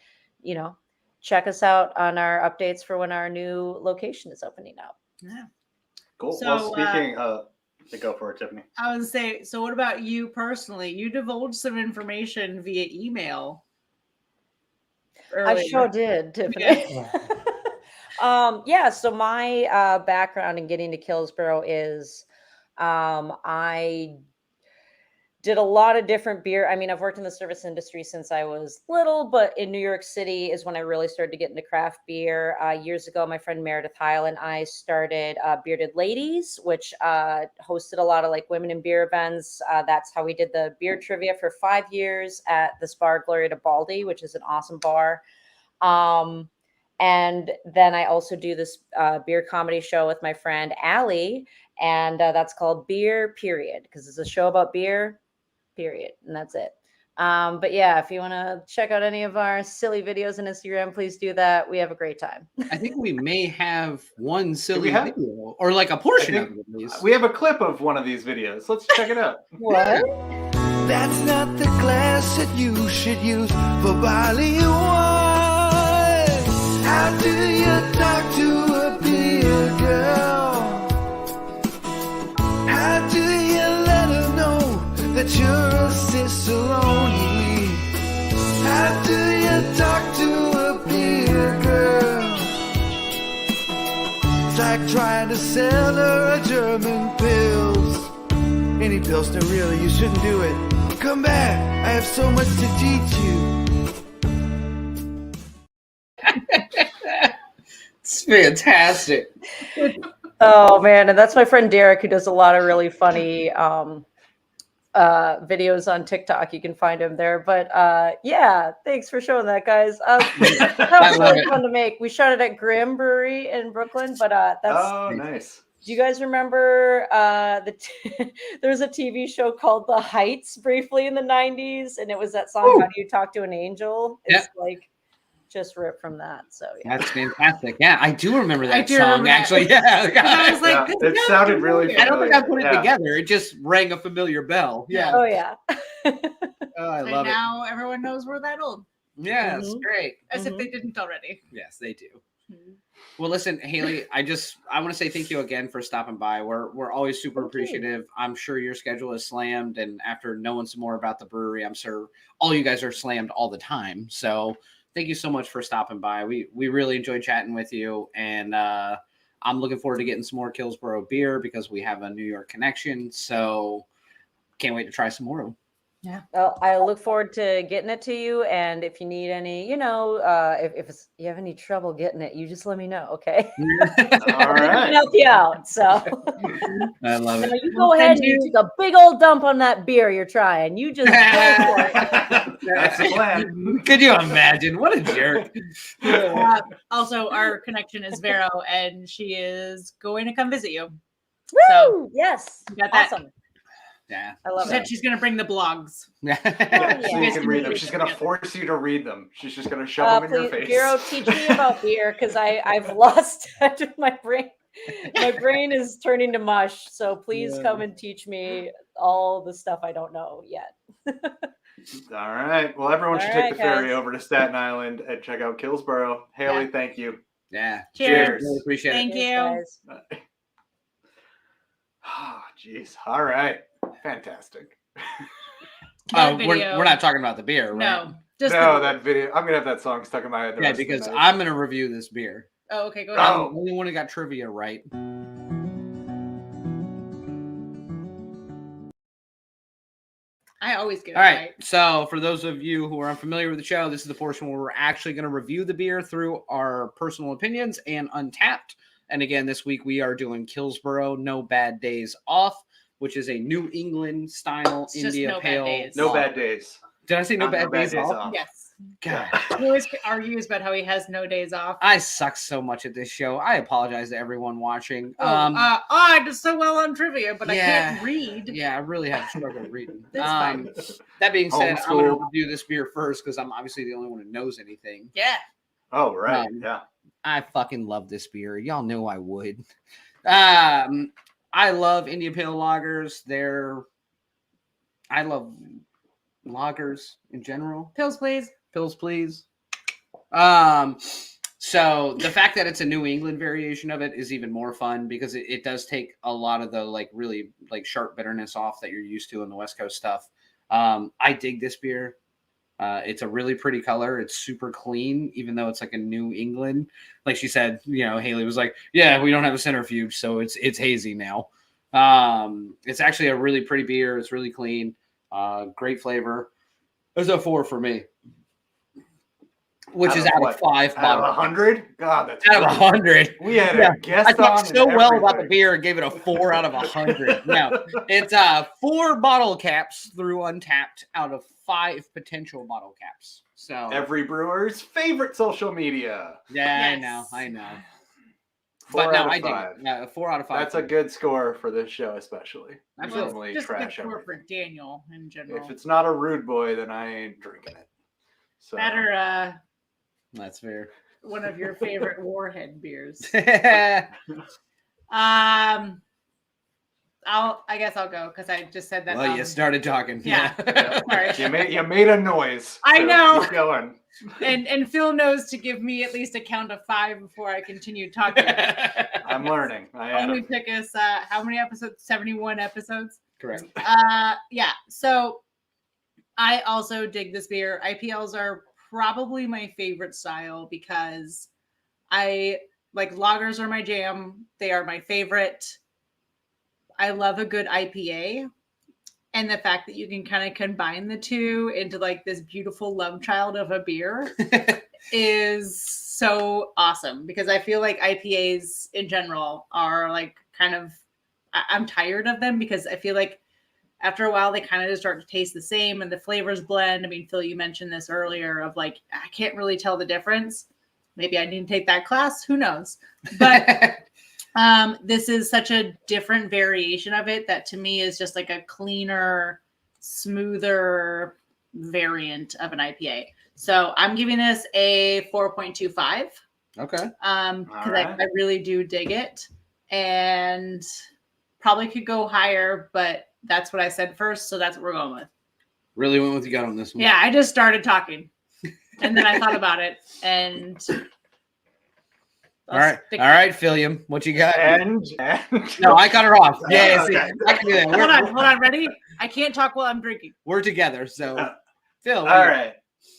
[SPEAKER 4] check us out on our updates for when our new location is opening up.
[SPEAKER 2] yeah.
[SPEAKER 3] Cool.
[SPEAKER 2] So,
[SPEAKER 3] Well, speaking go for it, Tiffany.
[SPEAKER 2] I was say, so what about you personally? You divulged some information via email.
[SPEAKER 4] I
[SPEAKER 2] Earlier.
[SPEAKER 4] sure did, Tiffany. Yeah, so my background in getting to Killsboro is I did a lot of different beer. I mean, I've worked in the service industry since I was little, but in New York City is when I really started to get into craft beer. Years ago, my friend Meredith Heil and I started Bearded Ladies, which hosted a lot of like women in beer events. That's how we did the beer trivia for 5 years at this bar, Gloria de Baldi, which is an awesome bar. And then I also do this beer comedy show with my friend Allie, and that's called Beer Period, because it's a show about beer, period. And that's it. But yeah, if you want to check out any of our silly videos on Instagram, please do that. We have a great time.
[SPEAKER 1] I think we may have one silly
[SPEAKER 3] have?
[SPEAKER 1] video or like a portion
[SPEAKER 3] I
[SPEAKER 1] of
[SPEAKER 3] think
[SPEAKER 1] it at least.
[SPEAKER 3] We have a clip of one of these videos. Let's check it out.
[SPEAKER 4] What?
[SPEAKER 5] That's not the glass that you should use for barley wine. How do you talk to a beer girl? How do you let her know that you're a Cicerone? How do you talk to a beer girl? It's like trying to sell her a German pills. Any Pilsner, really, you shouldn't do it. Come back, I have so much to teach you.
[SPEAKER 1] It's fantastic.
[SPEAKER 4] Oh man, and that's my friend Derek, who does a lot of really funny videos on TikTok. You can find him there. But yeah, thanks for showing that, guys. That was
[SPEAKER 1] love
[SPEAKER 4] really
[SPEAKER 1] it.
[SPEAKER 4] fun to make. We shot it at Grimm Brewery in Brooklyn, but that's.
[SPEAKER 3] Oh, nice.
[SPEAKER 4] Do you guys remember there was a TV show called The Heights briefly in the 90s, and it was that song, How Do You Talk to an Angel? It's like just ripped from that. So yeah.
[SPEAKER 1] That's fantastic. Yeah, I do remember that
[SPEAKER 2] do
[SPEAKER 1] song
[SPEAKER 2] remember that.
[SPEAKER 1] actually. Yeah.
[SPEAKER 2] I was like,
[SPEAKER 3] Yeah,
[SPEAKER 2] this
[SPEAKER 3] it
[SPEAKER 2] sounds
[SPEAKER 3] sounded really
[SPEAKER 2] familiar.
[SPEAKER 1] I don't think I put it
[SPEAKER 3] Yeah.
[SPEAKER 1] together. It just rang a familiar bell. Yeah.
[SPEAKER 4] Oh yeah.
[SPEAKER 1] Oh, I
[SPEAKER 2] And
[SPEAKER 1] love it.
[SPEAKER 2] now everyone knows we're that old,
[SPEAKER 1] Yeah, it's
[SPEAKER 4] Mhm.
[SPEAKER 1] great.
[SPEAKER 2] as
[SPEAKER 4] Mhm.
[SPEAKER 2] if they didn't already.
[SPEAKER 1] Yes, they do. Well, listen, Haley, I want to say thank you again for stopping by. We're always super
[SPEAKER 4] Thank you.
[SPEAKER 1] appreciative. I'm sure your schedule is slammed, and after knowing some more about the brewery, I'm sure all you guys are slammed all the time. So thank you so much for stopping by. We really enjoyed chatting with you, and I'm looking forward to getting some more Killsboro beer because we have a New York connection. So can't wait to try some more.
[SPEAKER 4] Well, I look forward to getting it to you. And if you need any, if you have any trouble getting it, you just let me know, okay?
[SPEAKER 3] All
[SPEAKER 4] I
[SPEAKER 3] right.
[SPEAKER 4] can help you out. So
[SPEAKER 1] I love
[SPEAKER 4] now
[SPEAKER 1] it.
[SPEAKER 4] you
[SPEAKER 2] We'll
[SPEAKER 4] go ahead
[SPEAKER 2] send
[SPEAKER 4] and you
[SPEAKER 2] you-
[SPEAKER 4] take a big old dump on that beer you're trying. You just go for it.
[SPEAKER 3] That's the plan.
[SPEAKER 1] Could you imagine? What a jerk.
[SPEAKER 2] Also, our connection is Vero, and she is going to come visit you. So
[SPEAKER 4] Woo! Yes.
[SPEAKER 2] you got that.
[SPEAKER 4] Awesome.
[SPEAKER 1] Yeah.
[SPEAKER 4] I
[SPEAKER 2] She
[SPEAKER 4] love
[SPEAKER 2] said
[SPEAKER 4] it.
[SPEAKER 2] she's going to bring the blogs.
[SPEAKER 4] Oh,
[SPEAKER 3] So
[SPEAKER 4] yeah.
[SPEAKER 3] you
[SPEAKER 2] guys
[SPEAKER 3] can
[SPEAKER 2] can
[SPEAKER 3] read them.
[SPEAKER 2] read
[SPEAKER 3] She's
[SPEAKER 2] them
[SPEAKER 3] gonna
[SPEAKER 2] together.
[SPEAKER 3] force you to read them. She's just gonna shove them in your
[SPEAKER 4] Please,
[SPEAKER 3] face.
[SPEAKER 4] Vero, teach me about beer because I've lost touch with my brain. My brain is turning to mush. So please come and teach me all the stuff I don't know yet.
[SPEAKER 3] All right. Well, everyone should
[SPEAKER 4] All
[SPEAKER 3] take
[SPEAKER 4] right,
[SPEAKER 3] the ferry
[SPEAKER 4] guys.
[SPEAKER 3] over to Staten Island and check out Killsboro. Haley,
[SPEAKER 2] Yeah.
[SPEAKER 3] thank you.
[SPEAKER 1] Yeah.
[SPEAKER 2] Cheers.
[SPEAKER 1] Really appreciate
[SPEAKER 2] Thank
[SPEAKER 1] it.
[SPEAKER 2] you.
[SPEAKER 4] Cheers, guys.
[SPEAKER 3] Oh, jeez. All right. Fantastic.
[SPEAKER 2] That
[SPEAKER 1] We're
[SPEAKER 2] video-
[SPEAKER 1] not talking about the beer, right?
[SPEAKER 2] No, just
[SPEAKER 3] No,
[SPEAKER 2] the,
[SPEAKER 3] that video. I'm gonna have that song stuck in my head. The
[SPEAKER 1] Yeah,
[SPEAKER 3] rest of the
[SPEAKER 1] because
[SPEAKER 3] night.
[SPEAKER 1] I'm going to review this beer.
[SPEAKER 2] Oh, okay, go
[SPEAKER 3] Oh.
[SPEAKER 2] ahead.
[SPEAKER 1] I'm the only one who got trivia right.
[SPEAKER 2] I always get it
[SPEAKER 1] All right.
[SPEAKER 2] right.
[SPEAKER 1] So, for those of you who are unfamiliar with the show, this is the portion where we're actually going to review the beer through our personal opinions and Untapped. And again, this week we are doing Killsboro No Bad Days Off, which is a New England style
[SPEAKER 2] It's just
[SPEAKER 1] India
[SPEAKER 2] No Bad
[SPEAKER 1] Pale.
[SPEAKER 2] Days.
[SPEAKER 3] No
[SPEAKER 1] lager.
[SPEAKER 3] bad days.
[SPEAKER 1] Did I say no
[SPEAKER 3] Not
[SPEAKER 1] bad days off?
[SPEAKER 2] Yes.
[SPEAKER 1] God,
[SPEAKER 2] He always argues about how he has no days off.
[SPEAKER 1] I suck so much at this show. I apologize to everyone watching.
[SPEAKER 2] I did so well on trivia, but I
[SPEAKER 1] yeah.
[SPEAKER 2] can't read.
[SPEAKER 1] Yeah, I really have struggled reading.
[SPEAKER 2] That's fine.
[SPEAKER 1] That being said, I'm going to
[SPEAKER 3] Homeschool.
[SPEAKER 1] review this beer first because I'm obviously the only one who knows anything.
[SPEAKER 2] Yeah.
[SPEAKER 3] Oh, right.
[SPEAKER 1] Yeah. I fucking love this beer. Y'all know I would. I love India Pale lagers. I love lagers in general.
[SPEAKER 2] Pills, please.
[SPEAKER 1] Pills, please. So the fact that it's a New England variation of it is even more fun because it does take a lot of the really sharp bitterness off that you're used to in the West Coast stuff. I dig this beer. It's a really pretty color. It's super clean, even though it's like a New England. Like she said, Haley was like, yeah, we don't have a centrifuge, so it's hazy now. It's actually a really pretty beer. It's really clean. Great flavor. There's a 4 for me, which is out of 5
[SPEAKER 3] Out
[SPEAKER 1] bottles.
[SPEAKER 3] of 100? God, that's
[SPEAKER 1] Out of
[SPEAKER 3] great.
[SPEAKER 1] 100.
[SPEAKER 3] We had
[SPEAKER 1] Yeah,
[SPEAKER 3] a guest
[SPEAKER 1] I talked
[SPEAKER 3] on
[SPEAKER 1] so
[SPEAKER 3] and
[SPEAKER 1] well about the
[SPEAKER 3] everything.
[SPEAKER 1] beer and gave it a 4 out of 100. No, it's 4 bottle caps through Untapped out of 5 potential bottle caps. So
[SPEAKER 3] Every brewer's favorite social media.
[SPEAKER 1] yeah,
[SPEAKER 2] Yes.
[SPEAKER 1] I know.
[SPEAKER 3] 4
[SPEAKER 1] But no,
[SPEAKER 3] out
[SPEAKER 1] I
[SPEAKER 3] of
[SPEAKER 1] dig
[SPEAKER 3] 5.
[SPEAKER 1] it. 4 out of 5.
[SPEAKER 3] That's a good score for this show, especially. We
[SPEAKER 1] Absolutely.
[SPEAKER 3] normally
[SPEAKER 2] Just a good
[SPEAKER 3] trash
[SPEAKER 2] score for
[SPEAKER 3] everything.
[SPEAKER 2] Daniel in general.
[SPEAKER 3] If it's not a rude boy, then I ain't drinking it. So
[SPEAKER 2] Better
[SPEAKER 1] That's fair.
[SPEAKER 2] one of your favorite Warhead beers.
[SPEAKER 1] Yeah.
[SPEAKER 2] I guess I'll go because I just said that.
[SPEAKER 1] Well, you started talking.
[SPEAKER 2] Yeah.
[SPEAKER 3] Yeah.
[SPEAKER 2] Sorry.
[SPEAKER 3] you made a noise.
[SPEAKER 2] I know.
[SPEAKER 3] Keep going.
[SPEAKER 2] And Phil knows to give me at least a count of 5 before I continue talking.
[SPEAKER 3] I'm learning. I am.
[SPEAKER 2] Only pick us how many episodes? 71 episodes.
[SPEAKER 1] Correct.
[SPEAKER 2] Yeah. So I also dig this beer. IPLs are probably my favorite style because I like lagers are my jam. They are my favorite. I love a good IPA. And the fact that you can kind of combine the two into like this beautiful love child of a beer is so awesome because I feel like IPAs in general are like kind of, I'm tired of them because I feel like after a while they kind of just start to taste the same and the flavors blend. I mean, Phil, you mentioned this earlier of like, I can't really tell the difference. Maybe I need to take that class. Who knows? But this is such a different variation of it that to me is just like a cleaner, smoother variant of an IPA. So I'm giving this a 4.25.
[SPEAKER 1] Okay.
[SPEAKER 2] Because
[SPEAKER 3] right.
[SPEAKER 2] I really do dig it and probably could go higher, but that's what I said first. So that's what we're going with.
[SPEAKER 1] Really went with you gut on this one.
[SPEAKER 2] Yeah, I just started talking and then I thought about it and
[SPEAKER 1] All right, Philium, what you got?
[SPEAKER 3] And
[SPEAKER 1] No, I cut her off. Yeah,
[SPEAKER 3] Okay.
[SPEAKER 1] see, I can do that.
[SPEAKER 2] Hold on, ready? I can't talk while I'm drinking.
[SPEAKER 1] We're together, so Phil.
[SPEAKER 3] All right.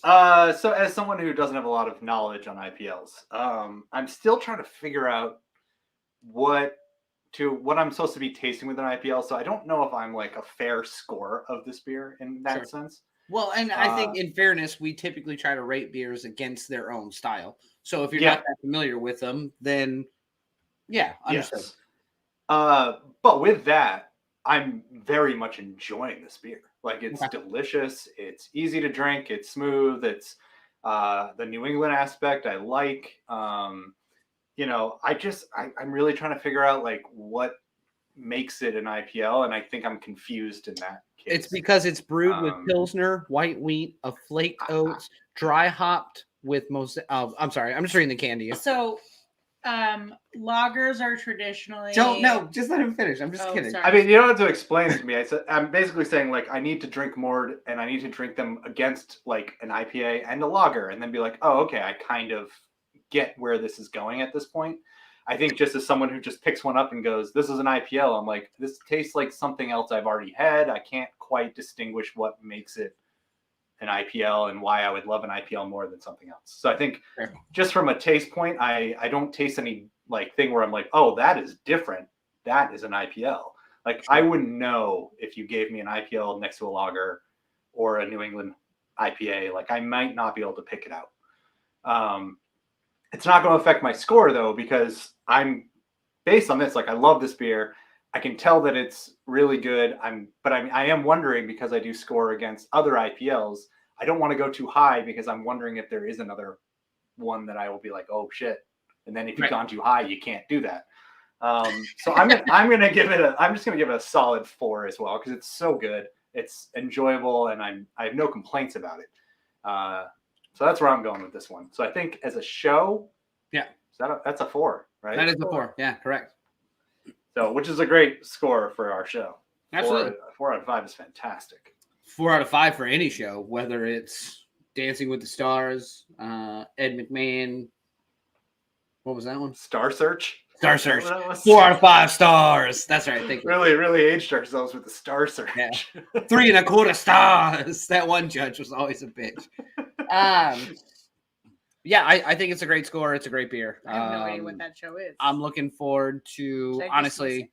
[SPEAKER 3] So as someone who doesn't have a lot of knowledge on IPLs, I'm still trying to figure out what to what I'm supposed to be tasting with an IPL, so I don't know if I'm like a fair score of this beer in that
[SPEAKER 1] Sure.
[SPEAKER 3] sense.
[SPEAKER 1] Well, and I think in fairness, we typically try to rate beers against their own style. So if you're not that familiar with them, then yeah, understood.
[SPEAKER 3] Yes. But with that, I'm very much enjoying this beer. Like, it's delicious. It's easy to drink. It's smooth. It's the New England aspect I like. You know, I'm really trying to figure out like what makes it an IPL, and I think I'm confused in that case.
[SPEAKER 1] It's because it's brewed with Pilsner, white wheat, a flaked oats, dry hopped with most. I'm sorry, I'm just reading the can to you.
[SPEAKER 2] So, lagers are traditionally.
[SPEAKER 1] Just let him finish. I'm just kidding.
[SPEAKER 2] Sorry.
[SPEAKER 3] I mean, you don't have to explain it to me. I'm basically saying like I need to drink more, and I need to drink them against like an IPA and a lager, and then be like, oh, okay, I kind of get where this is going at this point. I think just as someone who just picks one up and goes, this is an IPL, I'm like, this tastes like something else I've already had. I can't quite distinguish what makes it an IPL and why I would love an IPL more than something else. So I think just from a taste point, I don't taste any like thing where I'm like, oh, that is different. That is an IPL. Like, I wouldn't know if you gave me an IPL next to a lager or a New England IPA. Like, I might not be able to pick it out. It's not going to affect my score though, because I'm based on this. Like, I love this beer. I can tell that it's really good. I am wondering, because I do score against other IPLs, I don't want to go too high because I'm wondering if there is another one that I will be like, oh shit. And then if you've gone too high, you can't do that. So I'm going to give it I'm just going to give it a solid 4 as well, because it's so good. It's enjoyable, and I have no complaints about it. So that's where I'm going with this one. So I think as a show, that's a 4, right?
[SPEAKER 1] That is a 4. Yeah, correct.
[SPEAKER 3] So, which is a great score for our show.
[SPEAKER 1] Absolutely.
[SPEAKER 3] 4 out of 5 is fantastic.
[SPEAKER 1] 4 out of 5 for any show, whether it's Dancing with the Stars, Ed McMahon. What was that one?
[SPEAKER 3] Star Search.
[SPEAKER 1] 4 out of 5 stars. That's right. Thank you.
[SPEAKER 3] Really aged ourselves with the Star Search.
[SPEAKER 1] Yeah. 3 1/4 stars. That one judge was always a bitch. Yeah, I think it's a great score. It's a great beer.
[SPEAKER 2] I have no idea what that show is.
[SPEAKER 1] I'm looking forward to, honestly,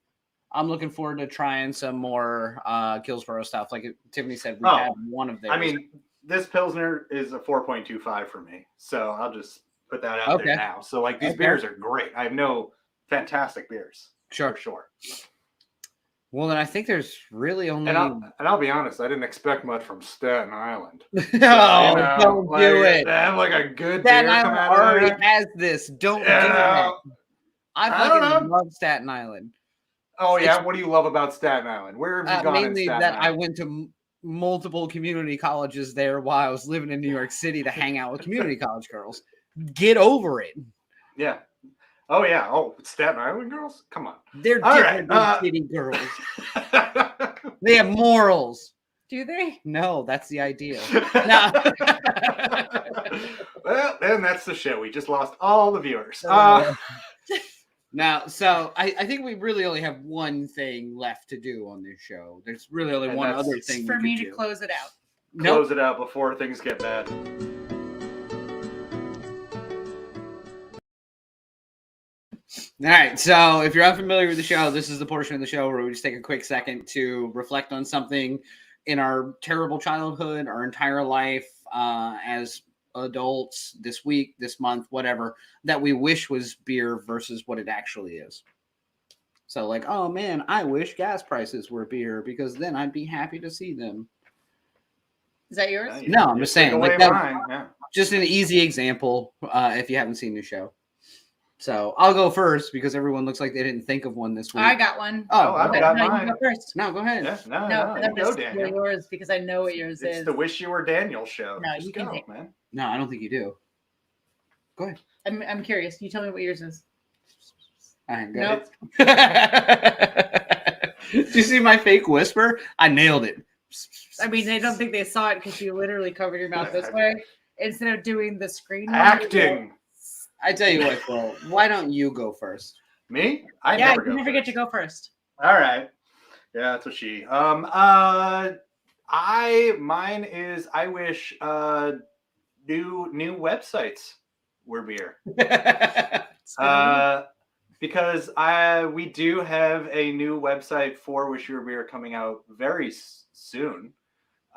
[SPEAKER 1] I'm looking forward to trying some more Killsboro stuff. Like Tiffany said, we had one of theirs.
[SPEAKER 3] I mean, this Pilsner is a 4.25 for me. So I'll just put that out there now. So like, these beers are great. I have no fantastic beers. For sure.
[SPEAKER 1] Well, then I think there's really only.
[SPEAKER 3] And I'll be honest, I didn't expect much from Staten Island.
[SPEAKER 1] No, don't do it.
[SPEAKER 3] They have like a good
[SPEAKER 1] Staten
[SPEAKER 3] beer come
[SPEAKER 1] Island
[SPEAKER 3] out of
[SPEAKER 1] already
[SPEAKER 3] there.
[SPEAKER 1] has this. Don't do that. I fucking love Staten Island.
[SPEAKER 3] Oh yeah, what do you love about Staten Island? Where have you gone
[SPEAKER 1] mainly
[SPEAKER 3] in Staten
[SPEAKER 1] that
[SPEAKER 3] Island?
[SPEAKER 1] I went to multiple community colleges there while I was living in New York City to hang out with community college girls. Get over it.
[SPEAKER 3] Yeah. Oh yeah. Oh, Staten Island girls? Come on.
[SPEAKER 1] They're different than city girls. They have morals.
[SPEAKER 2] Do they?
[SPEAKER 1] No, that's the idea.
[SPEAKER 3] No. Well, then that's the show. We just lost all the viewers.
[SPEAKER 1] Now, so I think we really only have one thing left to do on this show. There's really only one other thing
[SPEAKER 2] for me to close it out.
[SPEAKER 3] Close it out before things get bad.
[SPEAKER 1] All right, so if you're unfamiliar with the show, this is the portion of the show where we just take a quick second to reflect on something in our terrible childhood, our entire life as adults, this week, this month, whatever, that we wish was beer versus what it actually is. So like, oh man, I wish gas prices were beer because then I'd be happy to see them.
[SPEAKER 2] Is that yours?
[SPEAKER 1] No, I'm just saying, like that, just an easy example if you haven't seen the show. So I'll go first because everyone looks like they didn't think of one this week.
[SPEAKER 2] I got one.
[SPEAKER 3] Oh, I've got mine.
[SPEAKER 2] You go first.
[SPEAKER 1] No, go ahead.
[SPEAKER 3] Yeah,
[SPEAKER 2] No,
[SPEAKER 3] you go, Daniel.
[SPEAKER 2] yours because I know what yours is.
[SPEAKER 3] It's the Wish You Were Daniel show.
[SPEAKER 2] No,
[SPEAKER 3] Just
[SPEAKER 2] you can
[SPEAKER 3] go,
[SPEAKER 2] take
[SPEAKER 3] man.
[SPEAKER 1] No, I don't think you do. Go ahead.
[SPEAKER 2] I'm curious. You tell me what yours is.
[SPEAKER 1] All right,
[SPEAKER 2] Nope.
[SPEAKER 1] Did you see my fake whisper? I nailed it.
[SPEAKER 2] I mean, I don't think they saw it because you literally covered your mouth this way instead of doing the screen.
[SPEAKER 3] Acting.
[SPEAKER 1] I tell you what, Phil, why don't you go first?
[SPEAKER 3] Me?
[SPEAKER 2] You never get to go first.
[SPEAKER 3] All right. Yeah, that's what she. Mine is I wish new websites were beer. because we do have a new website for Wish You Were Beer coming out very soon.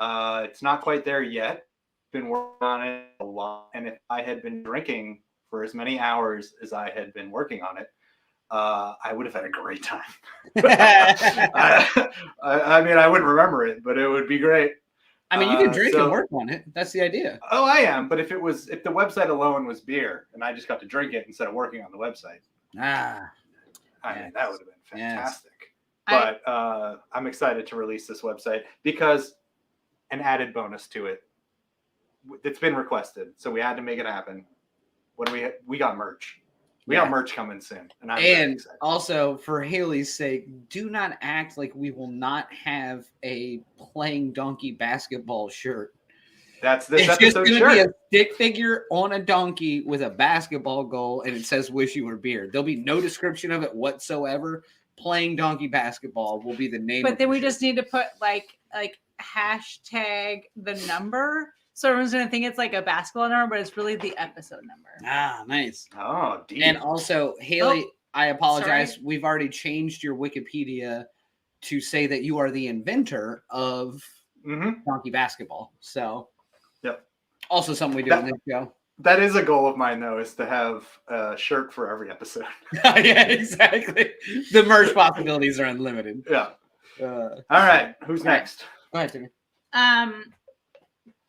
[SPEAKER 3] It's not quite there yet. Been working on it a lot, and if I had been drinking for as many hours as I had been working on it, I would have had a great time. I mean, I wouldn't remember it, but it would be great.
[SPEAKER 1] I mean, you can drink and work on it. That's the idea.
[SPEAKER 3] Oh, I am. But if the website alone was beer and I just got to drink it instead of working on the website, I mean, that would have been fantastic. Yes. But I'm excited to release this website because an added bonus to it. It's been requested, so we had to make it happen. What do we got merch. We got merch coming soon. And
[SPEAKER 1] also, for Haley's sake, do not act like we will not have a playing donkey basketball shirt.
[SPEAKER 3] That's this
[SPEAKER 1] it's
[SPEAKER 3] episode
[SPEAKER 1] just
[SPEAKER 3] shirt.
[SPEAKER 1] Be a stick figure on a donkey with a basketball goal, and it says "Wish You Were Beer." There'll be no description of it whatsoever. Playing donkey basketball will be the name.
[SPEAKER 2] But then we just need to put like hashtag the number. So everyone's going to think it's like a basketball number, but it's really the episode number.
[SPEAKER 1] Ah, nice.
[SPEAKER 3] Oh, deep.
[SPEAKER 1] And also, Haley, I apologize.
[SPEAKER 2] Sorry.
[SPEAKER 1] We've already changed your Wikipedia to say that you are the inventor of donkey basketball. So,
[SPEAKER 3] yep.
[SPEAKER 1] Also something we do in this show.
[SPEAKER 3] That is a goal of mine, though, is to have a shirt for every episode.
[SPEAKER 1] Yeah, exactly. The merch possibilities are unlimited.
[SPEAKER 3] Yeah. All right. Who's next?
[SPEAKER 1] Go ahead, Timmy.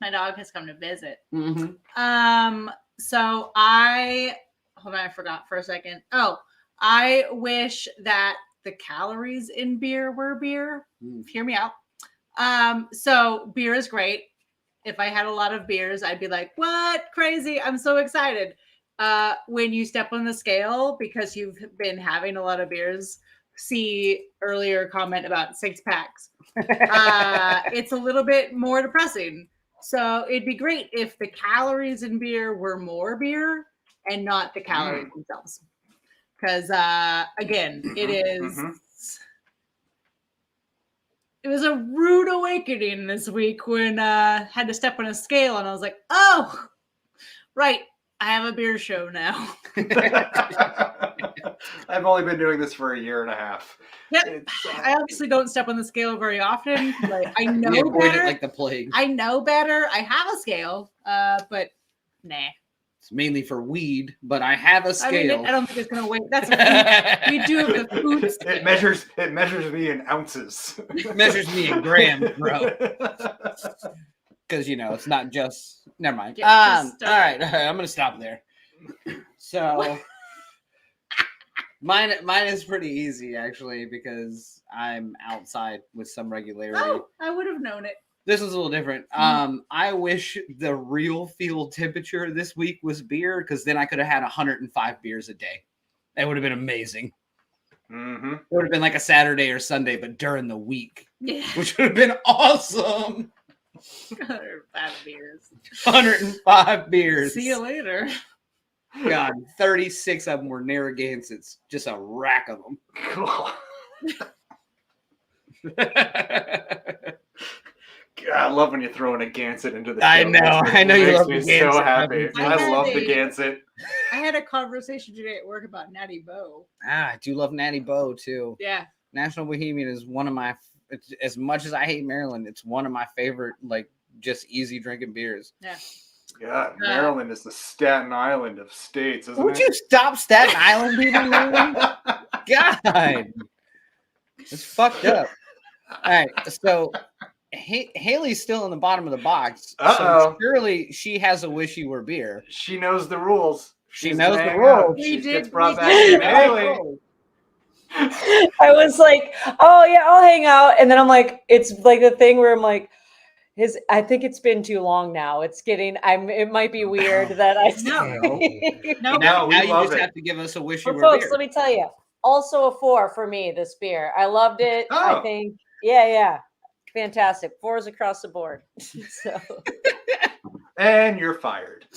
[SPEAKER 2] My dog has come to visit.
[SPEAKER 1] Mm-hmm.
[SPEAKER 2] So hold on, I forgot for a second. Oh, I wish that the calories in beer were beer. Hear me out. So beer is great. If I had a lot of beers, I'd be like, what? Crazy. I'm so excited. When you step on the scale, because you've been having a lot of beers, see earlier comment about 6 packs. It's a little bit more depressing. So it'd be great if the calories in beer were more beer and not the calories themselves. Because again, it was a rude awakening this week when I had to step on a scale and I was like, oh, right. I have a beer show now.
[SPEAKER 3] I've only been doing this for a year and a half.
[SPEAKER 2] Yep. I obviously don't step on the scale very often. Like, I know better.
[SPEAKER 1] Like the plague.
[SPEAKER 2] I know better. I have a scale, but nah.
[SPEAKER 1] It's mainly for weed, but I have a scale.
[SPEAKER 2] I mean, I don't think it's gonna wait. That's a food. We do have the food scale.
[SPEAKER 3] It measures me in ounces.
[SPEAKER 1] It measures me in grams, bro. Because it's not just. Never mind.
[SPEAKER 2] Yeah,
[SPEAKER 1] all right. I'm gonna stop there. So, mine is pretty easy actually because I'm outside with some regularity.
[SPEAKER 2] Oh, I would have known it.
[SPEAKER 1] This is a little different. I wish the real field temperature this week was beer because then I could have had 105 beers a day. That would have been amazing.
[SPEAKER 3] Mm-hmm.
[SPEAKER 1] It would have been like a Saturday or Sunday, but during the week,
[SPEAKER 2] Yeah.
[SPEAKER 1] which would have been awesome.
[SPEAKER 2] 105 beers.
[SPEAKER 1] 105 beers.
[SPEAKER 2] See you later.
[SPEAKER 1] God, 36 of them were Narragansetts. Just a rack of them.
[SPEAKER 3] Cool. God, I love when you throw in a Gansett into the show.
[SPEAKER 1] I know you love the
[SPEAKER 3] Makes me so
[SPEAKER 1] Gansett.
[SPEAKER 3] happy. I love the Gansett.
[SPEAKER 2] I had a conversation today at work about Natty Bo.
[SPEAKER 1] I do love Natty Bo too.
[SPEAKER 2] Yeah.
[SPEAKER 1] National Bohemian is one of my, as much as I hate Maryland, it's one of my favorite, like, just easy drinking beers.
[SPEAKER 2] Yeah.
[SPEAKER 3] God, Maryland is the Staten Island of states, isn't
[SPEAKER 1] Would
[SPEAKER 3] it?
[SPEAKER 1] you stop Staten Island people, man? God. It's fucked up. All right, so Haley's still in the bottom of the box. So surely she has a wish you were beer.
[SPEAKER 3] She knows the rules.
[SPEAKER 1] She knows the rules.
[SPEAKER 3] She gets brought back in. Haley.
[SPEAKER 4] I was like, oh yeah, I'll hang out. And then I'm like, it's like the thing where I'm like, I think it's been too long now. It's getting, it might be weird that I
[SPEAKER 2] No.
[SPEAKER 1] Now you
[SPEAKER 3] love
[SPEAKER 1] just
[SPEAKER 3] it.
[SPEAKER 1] have to give us a wish you were
[SPEAKER 4] folks,
[SPEAKER 1] beer.
[SPEAKER 4] let me tell you, also a 4 for me, this beer. I loved it.
[SPEAKER 3] Oh.
[SPEAKER 4] I think, yeah. Fantastic. 4s across the board. So.
[SPEAKER 3] And you're fired.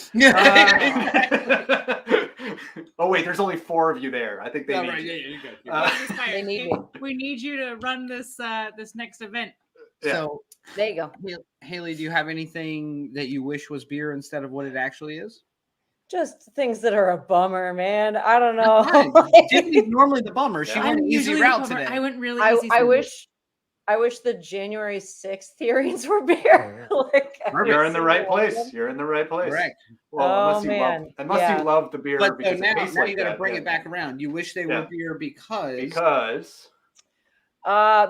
[SPEAKER 3] Oh wait, there's only 4 of you there. I think they need you.
[SPEAKER 4] They need me.
[SPEAKER 2] We need you to run this this next event.
[SPEAKER 3] Yeah.
[SPEAKER 1] So
[SPEAKER 4] There you go.
[SPEAKER 1] Haley, do you have anything that you wish was beer instead of what it actually is?
[SPEAKER 4] just things that are a bummer, man. I don't know.
[SPEAKER 1] Tiffany's normally the bummer. She
[SPEAKER 3] Yeah.
[SPEAKER 1] went
[SPEAKER 2] I'm
[SPEAKER 1] an easy
[SPEAKER 2] usually the
[SPEAKER 1] route
[SPEAKER 2] bummer.
[SPEAKER 1] today.
[SPEAKER 2] I went really easy.
[SPEAKER 4] I wish the January 6th hearings were beer. Like,
[SPEAKER 1] Perfect.
[SPEAKER 3] You're in the
[SPEAKER 4] every
[SPEAKER 3] right
[SPEAKER 4] single one of
[SPEAKER 3] place.
[SPEAKER 4] them.
[SPEAKER 3] You're in the right place.
[SPEAKER 1] Correct.
[SPEAKER 3] Well,
[SPEAKER 4] Oh,
[SPEAKER 3] unless
[SPEAKER 4] man.
[SPEAKER 3] you love the beer
[SPEAKER 1] But so
[SPEAKER 3] because it
[SPEAKER 1] now
[SPEAKER 3] tastes
[SPEAKER 1] you
[SPEAKER 3] like
[SPEAKER 1] got to
[SPEAKER 3] that,
[SPEAKER 1] bring
[SPEAKER 3] then-
[SPEAKER 1] it back around. You wish they were beer
[SPEAKER 3] because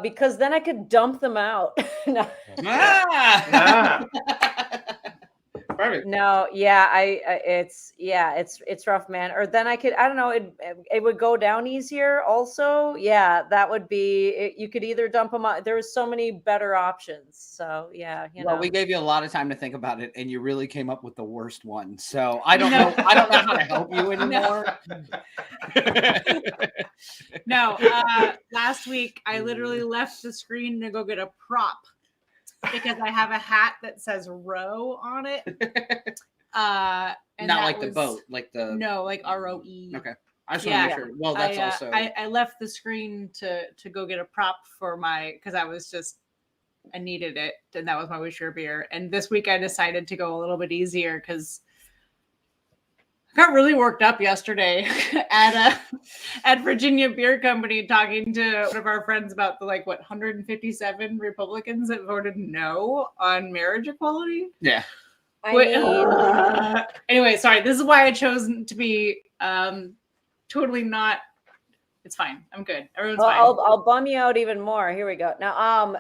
[SPEAKER 4] Because then I could dump them out. No.
[SPEAKER 1] Ah! Perfect.
[SPEAKER 4] No, yeah, it's rough, man. Or then I don't know, it would go down easier. Also, yeah, that would be. You could either dump them out. There was so many better options. So yeah,
[SPEAKER 1] Well,
[SPEAKER 4] know.
[SPEAKER 1] we gave you a lot of time to think about it, and you really came up with the worst one. So I don't know. I don't know how to help you anymore.
[SPEAKER 2] No, last week I literally left the screen to go get a prop because I have a hat that says row on it. And
[SPEAKER 1] Not
[SPEAKER 2] that
[SPEAKER 1] like the
[SPEAKER 2] was-
[SPEAKER 1] boat, like the
[SPEAKER 2] No, like ROE.
[SPEAKER 1] Okay. I just want to make sure. Well, that's also.
[SPEAKER 2] I left the screen to go get a prop for because I needed it, and that was my wish your beer. And this week I decided to go a little bit easier because I got really worked up yesterday at Virginia Beer Company talking to one of our friends about the 157 Republicans that voted no on marriage equality.
[SPEAKER 1] Yeah.
[SPEAKER 4] I mean,
[SPEAKER 2] Anyway, sorry. This is why I chose to be totally not. It's fine. I'm good. Everyone's fine.
[SPEAKER 4] I'll bum you out even more. Here we go. Now,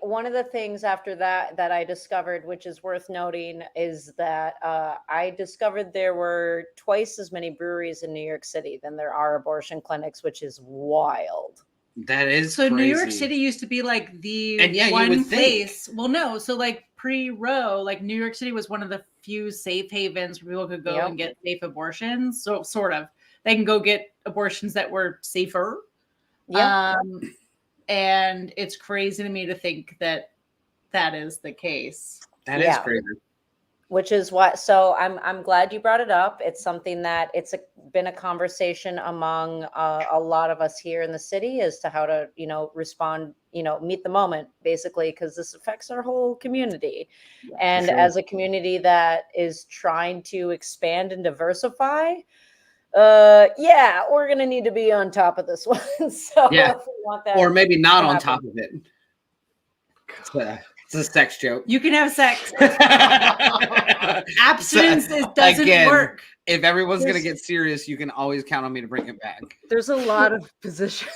[SPEAKER 4] one of the things after that I discovered, which is worth noting, is that I discovered there were twice as many breweries in New York City than there are abortion clinics, which is wild.
[SPEAKER 1] That is
[SPEAKER 2] so.
[SPEAKER 1] crazy.
[SPEAKER 2] New York City used to be the
[SPEAKER 1] And yeah, you
[SPEAKER 2] one
[SPEAKER 1] would think.
[SPEAKER 2] place. Well, no. So pre-Roe, New York City was one of the few safe havens where people could go and get safe abortions. So sort of. They can go get abortions that were safer.
[SPEAKER 4] Yeah.
[SPEAKER 2] And it's crazy to me to think that is the case.
[SPEAKER 1] That is crazy.
[SPEAKER 4] Which is what. So I'm glad you brought it up. It's something that been a conversation among a lot of us here in the city as to how to respond. Meet the moment basically, because this affects our whole community.
[SPEAKER 2] Yeah,
[SPEAKER 4] and
[SPEAKER 1] sure.
[SPEAKER 4] As a community that is trying to expand and diversify. We're gonna need to be on top of this one. So
[SPEAKER 1] Yeah.
[SPEAKER 4] if we want that,
[SPEAKER 1] Or maybe not on
[SPEAKER 4] happen.
[SPEAKER 1] top of it. It's a sex joke.
[SPEAKER 2] You can have sex. Abstinence doesn't
[SPEAKER 1] again,
[SPEAKER 2] work.
[SPEAKER 1] If everyone's going to get serious, you can always count on me to bring it back.
[SPEAKER 4] there's a lot of positions.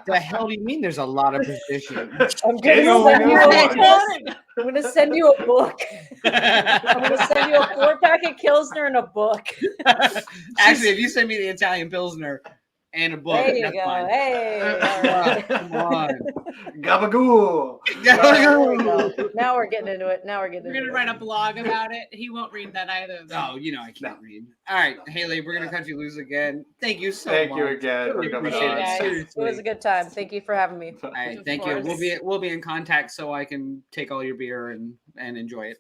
[SPEAKER 1] The hell do you mean there's a lot of positions?
[SPEAKER 4] I'm
[SPEAKER 3] Get
[SPEAKER 4] gonna
[SPEAKER 3] over
[SPEAKER 4] send you
[SPEAKER 3] it.
[SPEAKER 4] I'm gonna send you a book. I'm gonna send you a 4-pack of Pilsner and a book.
[SPEAKER 1] Actually, if you send me the Italian Pilsner and a book,
[SPEAKER 4] There you
[SPEAKER 1] that's
[SPEAKER 4] go.
[SPEAKER 1] fine.
[SPEAKER 4] Hey, all right.
[SPEAKER 1] Come on.
[SPEAKER 3] Gabagool.
[SPEAKER 4] There we go. Now we're getting into it.
[SPEAKER 2] We're gonna write a blog about it. He won't read that either.
[SPEAKER 1] Oh, I can't read. All right, Haley, we're gonna cut you loose again. Thank you so
[SPEAKER 3] Thank
[SPEAKER 1] much.
[SPEAKER 3] you again for
[SPEAKER 1] Really
[SPEAKER 3] coming
[SPEAKER 1] appreciate
[SPEAKER 3] on.
[SPEAKER 1] it.
[SPEAKER 4] Guys, it
[SPEAKER 1] Seriously.
[SPEAKER 4] was a good time. Thank you for having me.
[SPEAKER 1] All right,
[SPEAKER 2] Of
[SPEAKER 1] thank you.
[SPEAKER 2] course.
[SPEAKER 1] We'll be in contact so I can take all your beer and enjoy it.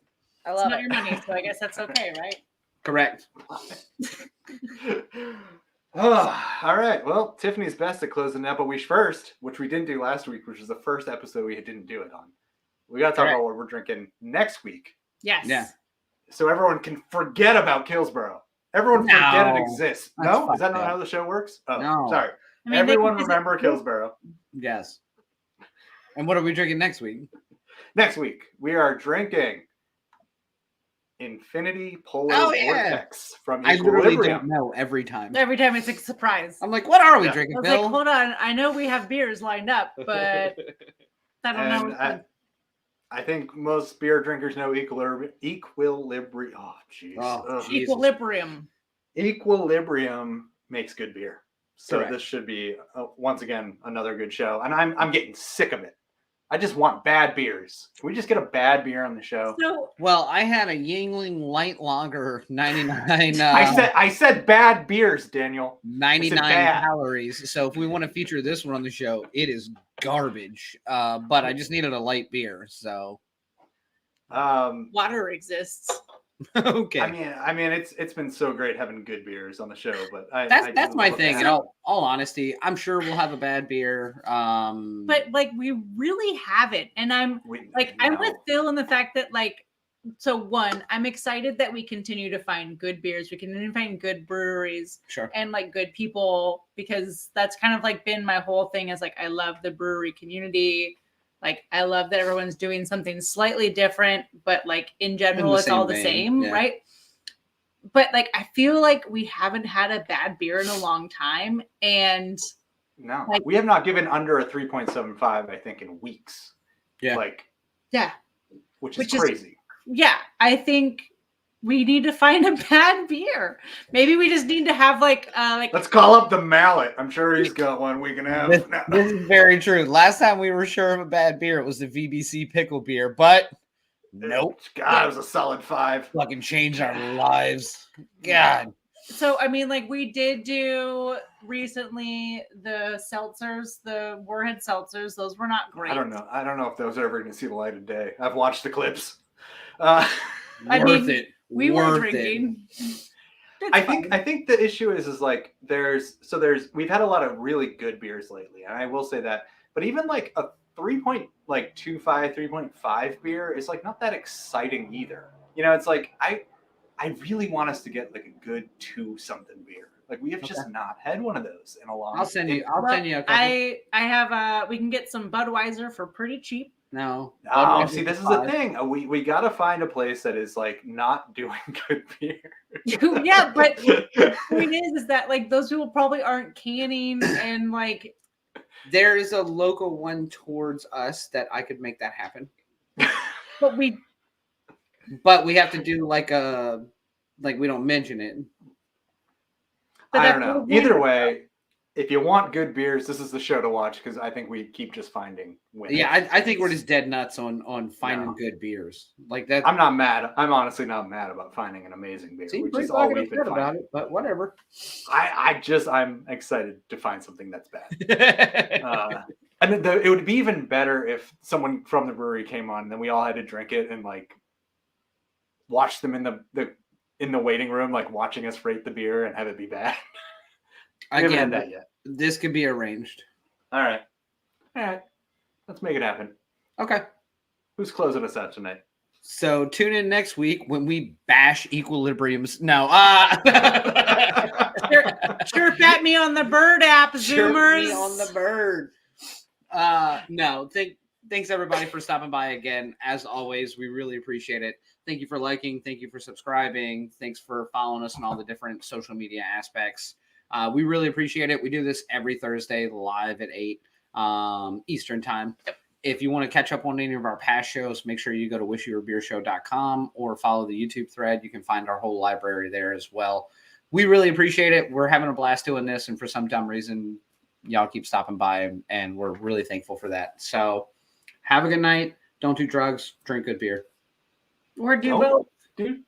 [SPEAKER 4] I
[SPEAKER 2] It's
[SPEAKER 4] love
[SPEAKER 2] not
[SPEAKER 4] it.
[SPEAKER 2] your money, so I guess that's okay, right?
[SPEAKER 1] Correct.
[SPEAKER 3] All right. Well, Tiffany's best to close the Napa Wish first, which we didn't do last week, which was the first episode we didn't do it on. We got to talk
[SPEAKER 1] Correct.
[SPEAKER 3] about what we're drinking next week,
[SPEAKER 2] Yes.
[SPEAKER 1] Yeah.
[SPEAKER 3] so everyone can forget about Killsboro. Everyone forget it
[SPEAKER 1] No.
[SPEAKER 3] exists.
[SPEAKER 1] That's
[SPEAKER 3] No, is that
[SPEAKER 1] fucked
[SPEAKER 3] not
[SPEAKER 1] up.
[SPEAKER 3] how the show works? Oh,
[SPEAKER 1] No.
[SPEAKER 3] sorry.
[SPEAKER 2] I mean,
[SPEAKER 3] Everyone
[SPEAKER 2] they can
[SPEAKER 3] remember
[SPEAKER 2] visit-
[SPEAKER 3] Killsboro.
[SPEAKER 1] Yes. And what are we drinking next week?
[SPEAKER 3] Next week we are drinking Infinity Polar
[SPEAKER 1] Oh, yeah.
[SPEAKER 3] Vortex from
[SPEAKER 1] I literally
[SPEAKER 3] Equilibrium.
[SPEAKER 1] don't know every time.
[SPEAKER 2] Every time it's a surprise.
[SPEAKER 1] I'm like, what are we
[SPEAKER 3] Yeah.
[SPEAKER 2] I
[SPEAKER 1] drinking,
[SPEAKER 2] was
[SPEAKER 1] Bill?
[SPEAKER 2] like, hold on. I know we have beers lined up, but I don't know.
[SPEAKER 3] And I think most beer drinkers know Equilibrium. Oh, jeez.
[SPEAKER 1] Oh,
[SPEAKER 3] Ugh.
[SPEAKER 1] Jesus.
[SPEAKER 2] Equilibrium.
[SPEAKER 3] Equilibrium makes good beer. So
[SPEAKER 1] Correct.
[SPEAKER 3] this should be once again another good show. And I'm getting sick of it. I just want bad beers. Can we just get a bad beer on the show?
[SPEAKER 2] So
[SPEAKER 1] Well, I had a Yingling Light Lager 99
[SPEAKER 3] I said bad beers, Daniel.
[SPEAKER 1] 99
[SPEAKER 3] bad.
[SPEAKER 1] calories. So if we want to feature this one on the show, it is garbage. But I just needed a light beer. So
[SPEAKER 2] water exists.
[SPEAKER 1] okay.
[SPEAKER 3] I mean, it's been so great having good beers on the show, but
[SPEAKER 1] That's my thing. In
[SPEAKER 3] And
[SPEAKER 1] all honesty, I'm sure we'll have a bad beer.
[SPEAKER 2] But we really haven't. And I'm with Phil in the fact that so one, I'm excited that we continue to find good beers. We continue to find good breweries
[SPEAKER 1] Sure.
[SPEAKER 2] and like good people, because that's kind of like been my whole thing is like, I love the brewery community. Like, I love that everyone's doing something slightly different, but like in general, it's all the same,
[SPEAKER 1] yeah.
[SPEAKER 2] right? But like, I feel like we haven't had a bad beer in a long time. And
[SPEAKER 3] No,
[SPEAKER 2] like,
[SPEAKER 3] we have not given under a 3.75, I think, in weeks.
[SPEAKER 1] Yeah.
[SPEAKER 3] Like,
[SPEAKER 2] yeah,
[SPEAKER 3] which
[SPEAKER 2] Which
[SPEAKER 3] is
[SPEAKER 2] is-
[SPEAKER 3] crazy.
[SPEAKER 2] yeah, I think we need to find a bad beer. Maybe we just need to have like
[SPEAKER 3] Let's call up the Mallet. I'm sure he's got one we can have.
[SPEAKER 1] This, this is very true. Last time we were sure of a bad beer, it was the VBC pickle beer, but nope.
[SPEAKER 3] God, it was a solid 5.
[SPEAKER 1] Fucking changed our lives. God.
[SPEAKER 2] so I mean, like we did do recently the seltzers, the Warhead seltzers. Those were not great.
[SPEAKER 3] I don't know. I don't know if those are ever going to see the light of day. I've watched the clips.
[SPEAKER 2] I
[SPEAKER 1] Worth
[SPEAKER 2] mean,
[SPEAKER 1] it.
[SPEAKER 2] We were
[SPEAKER 1] Worth
[SPEAKER 2] drinking.
[SPEAKER 3] I think the issue is like there's we've had a lot of really good beers lately, and I will say that. But even like a 3.25, 3.5 beer is like not that exciting either. You know, it's like I really want us to get like a good 2-something beer. Like we have just not had one of those in a long.
[SPEAKER 1] I'll send you. I'll
[SPEAKER 2] Well,
[SPEAKER 1] send you a couple.
[SPEAKER 2] I have we can get some Budweiser for pretty cheap.
[SPEAKER 1] No.
[SPEAKER 3] Oh,
[SPEAKER 1] Budweiser's
[SPEAKER 3] see, this is
[SPEAKER 1] $5.
[SPEAKER 3] the thing. We got to find a place that is like not doing good beer.
[SPEAKER 2] Yeah, but the point is that like those people probably aren't canning and like
[SPEAKER 1] There is a local one towards us that I could make that happen.
[SPEAKER 2] but we
[SPEAKER 1] But we have to do like we don't mention it.
[SPEAKER 2] But
[SPEAKER 3] I
[SPEAKER 2] that's
[SPEAKER 3] don't know.
[SPEAKER 2] the
[SPEAKER 3] Either
[SPEAKER 2] point.
[SPEAKER 3] way, if you want good beers, this is the show to watch because I think we keep just finding winners.
[SPEAKER 1] Yeah, I think we're just dead nuts on finding
[SPEAKER 3] No.
[SPEAKER 1] good beers like that.
[SPEAKER 3] I'm not mad. I'm honestly not mad about finding an amazing beer,
[SPEAKER 1] Seem
[SPEAKER 3] which
[SPEAKER 1] pretty
[SPEAKER 3] is all
[SPEAKER 1] fucking
[SPEAKER 3] we've been
[SPEAKER 1] upset about
[SPEAKER 3] finding.
[SPEAKER 1] it, but whatever.
[SPEAKER 3] I'm excited to find something that's bad. And it would be even better if someone from the brewery came on, and then we all had to drink it and like watch them in the waiting room, like watching us rate the beer and have it be bad. We haven't
[SPEAKER 1] Again,
[SPEAKER 3] had that yet.
[SPEAKER 1] this could be arranged.
[SPEAKER 3] All right. Let's make it happen.
[SPEAKER 1] Okay.
[SPEAKER 3] Who's closing us out tonight?
[SPEAKER 1] So tune in next week when we bash equilibriums. No,
[SPEAKER 2] chirp at me on the bird app,
[SPEAKER 1] Chirp
[SPEAKER 2] Zoomers.
[SPEAKER 1] me on the bird. No, thanks everybody for stopping by again. As always, we really appreciate it. Thank you for liking. Thank you for subscribing. Thanks for following us on all the different social media aspects. We really appreciate it. We do this every Thursday live at 8 Eastern time. If you want to catch up on any of our past shows, make sure you go to wishyourebeershow.com or follow the YouTube thread. You can find our whole library there as well. We really appreciate it. We're having a blast doing this, and for some dumb reason, y'all keep stopping by, and we're really thankful for that. So have a good night. Don't do drugs. Drink good beer.
[SPEAKER 2] Or do
[SPEAKER 3] Nope.
[SPEAKER 2] both.
[SPEAKER 3] Dude,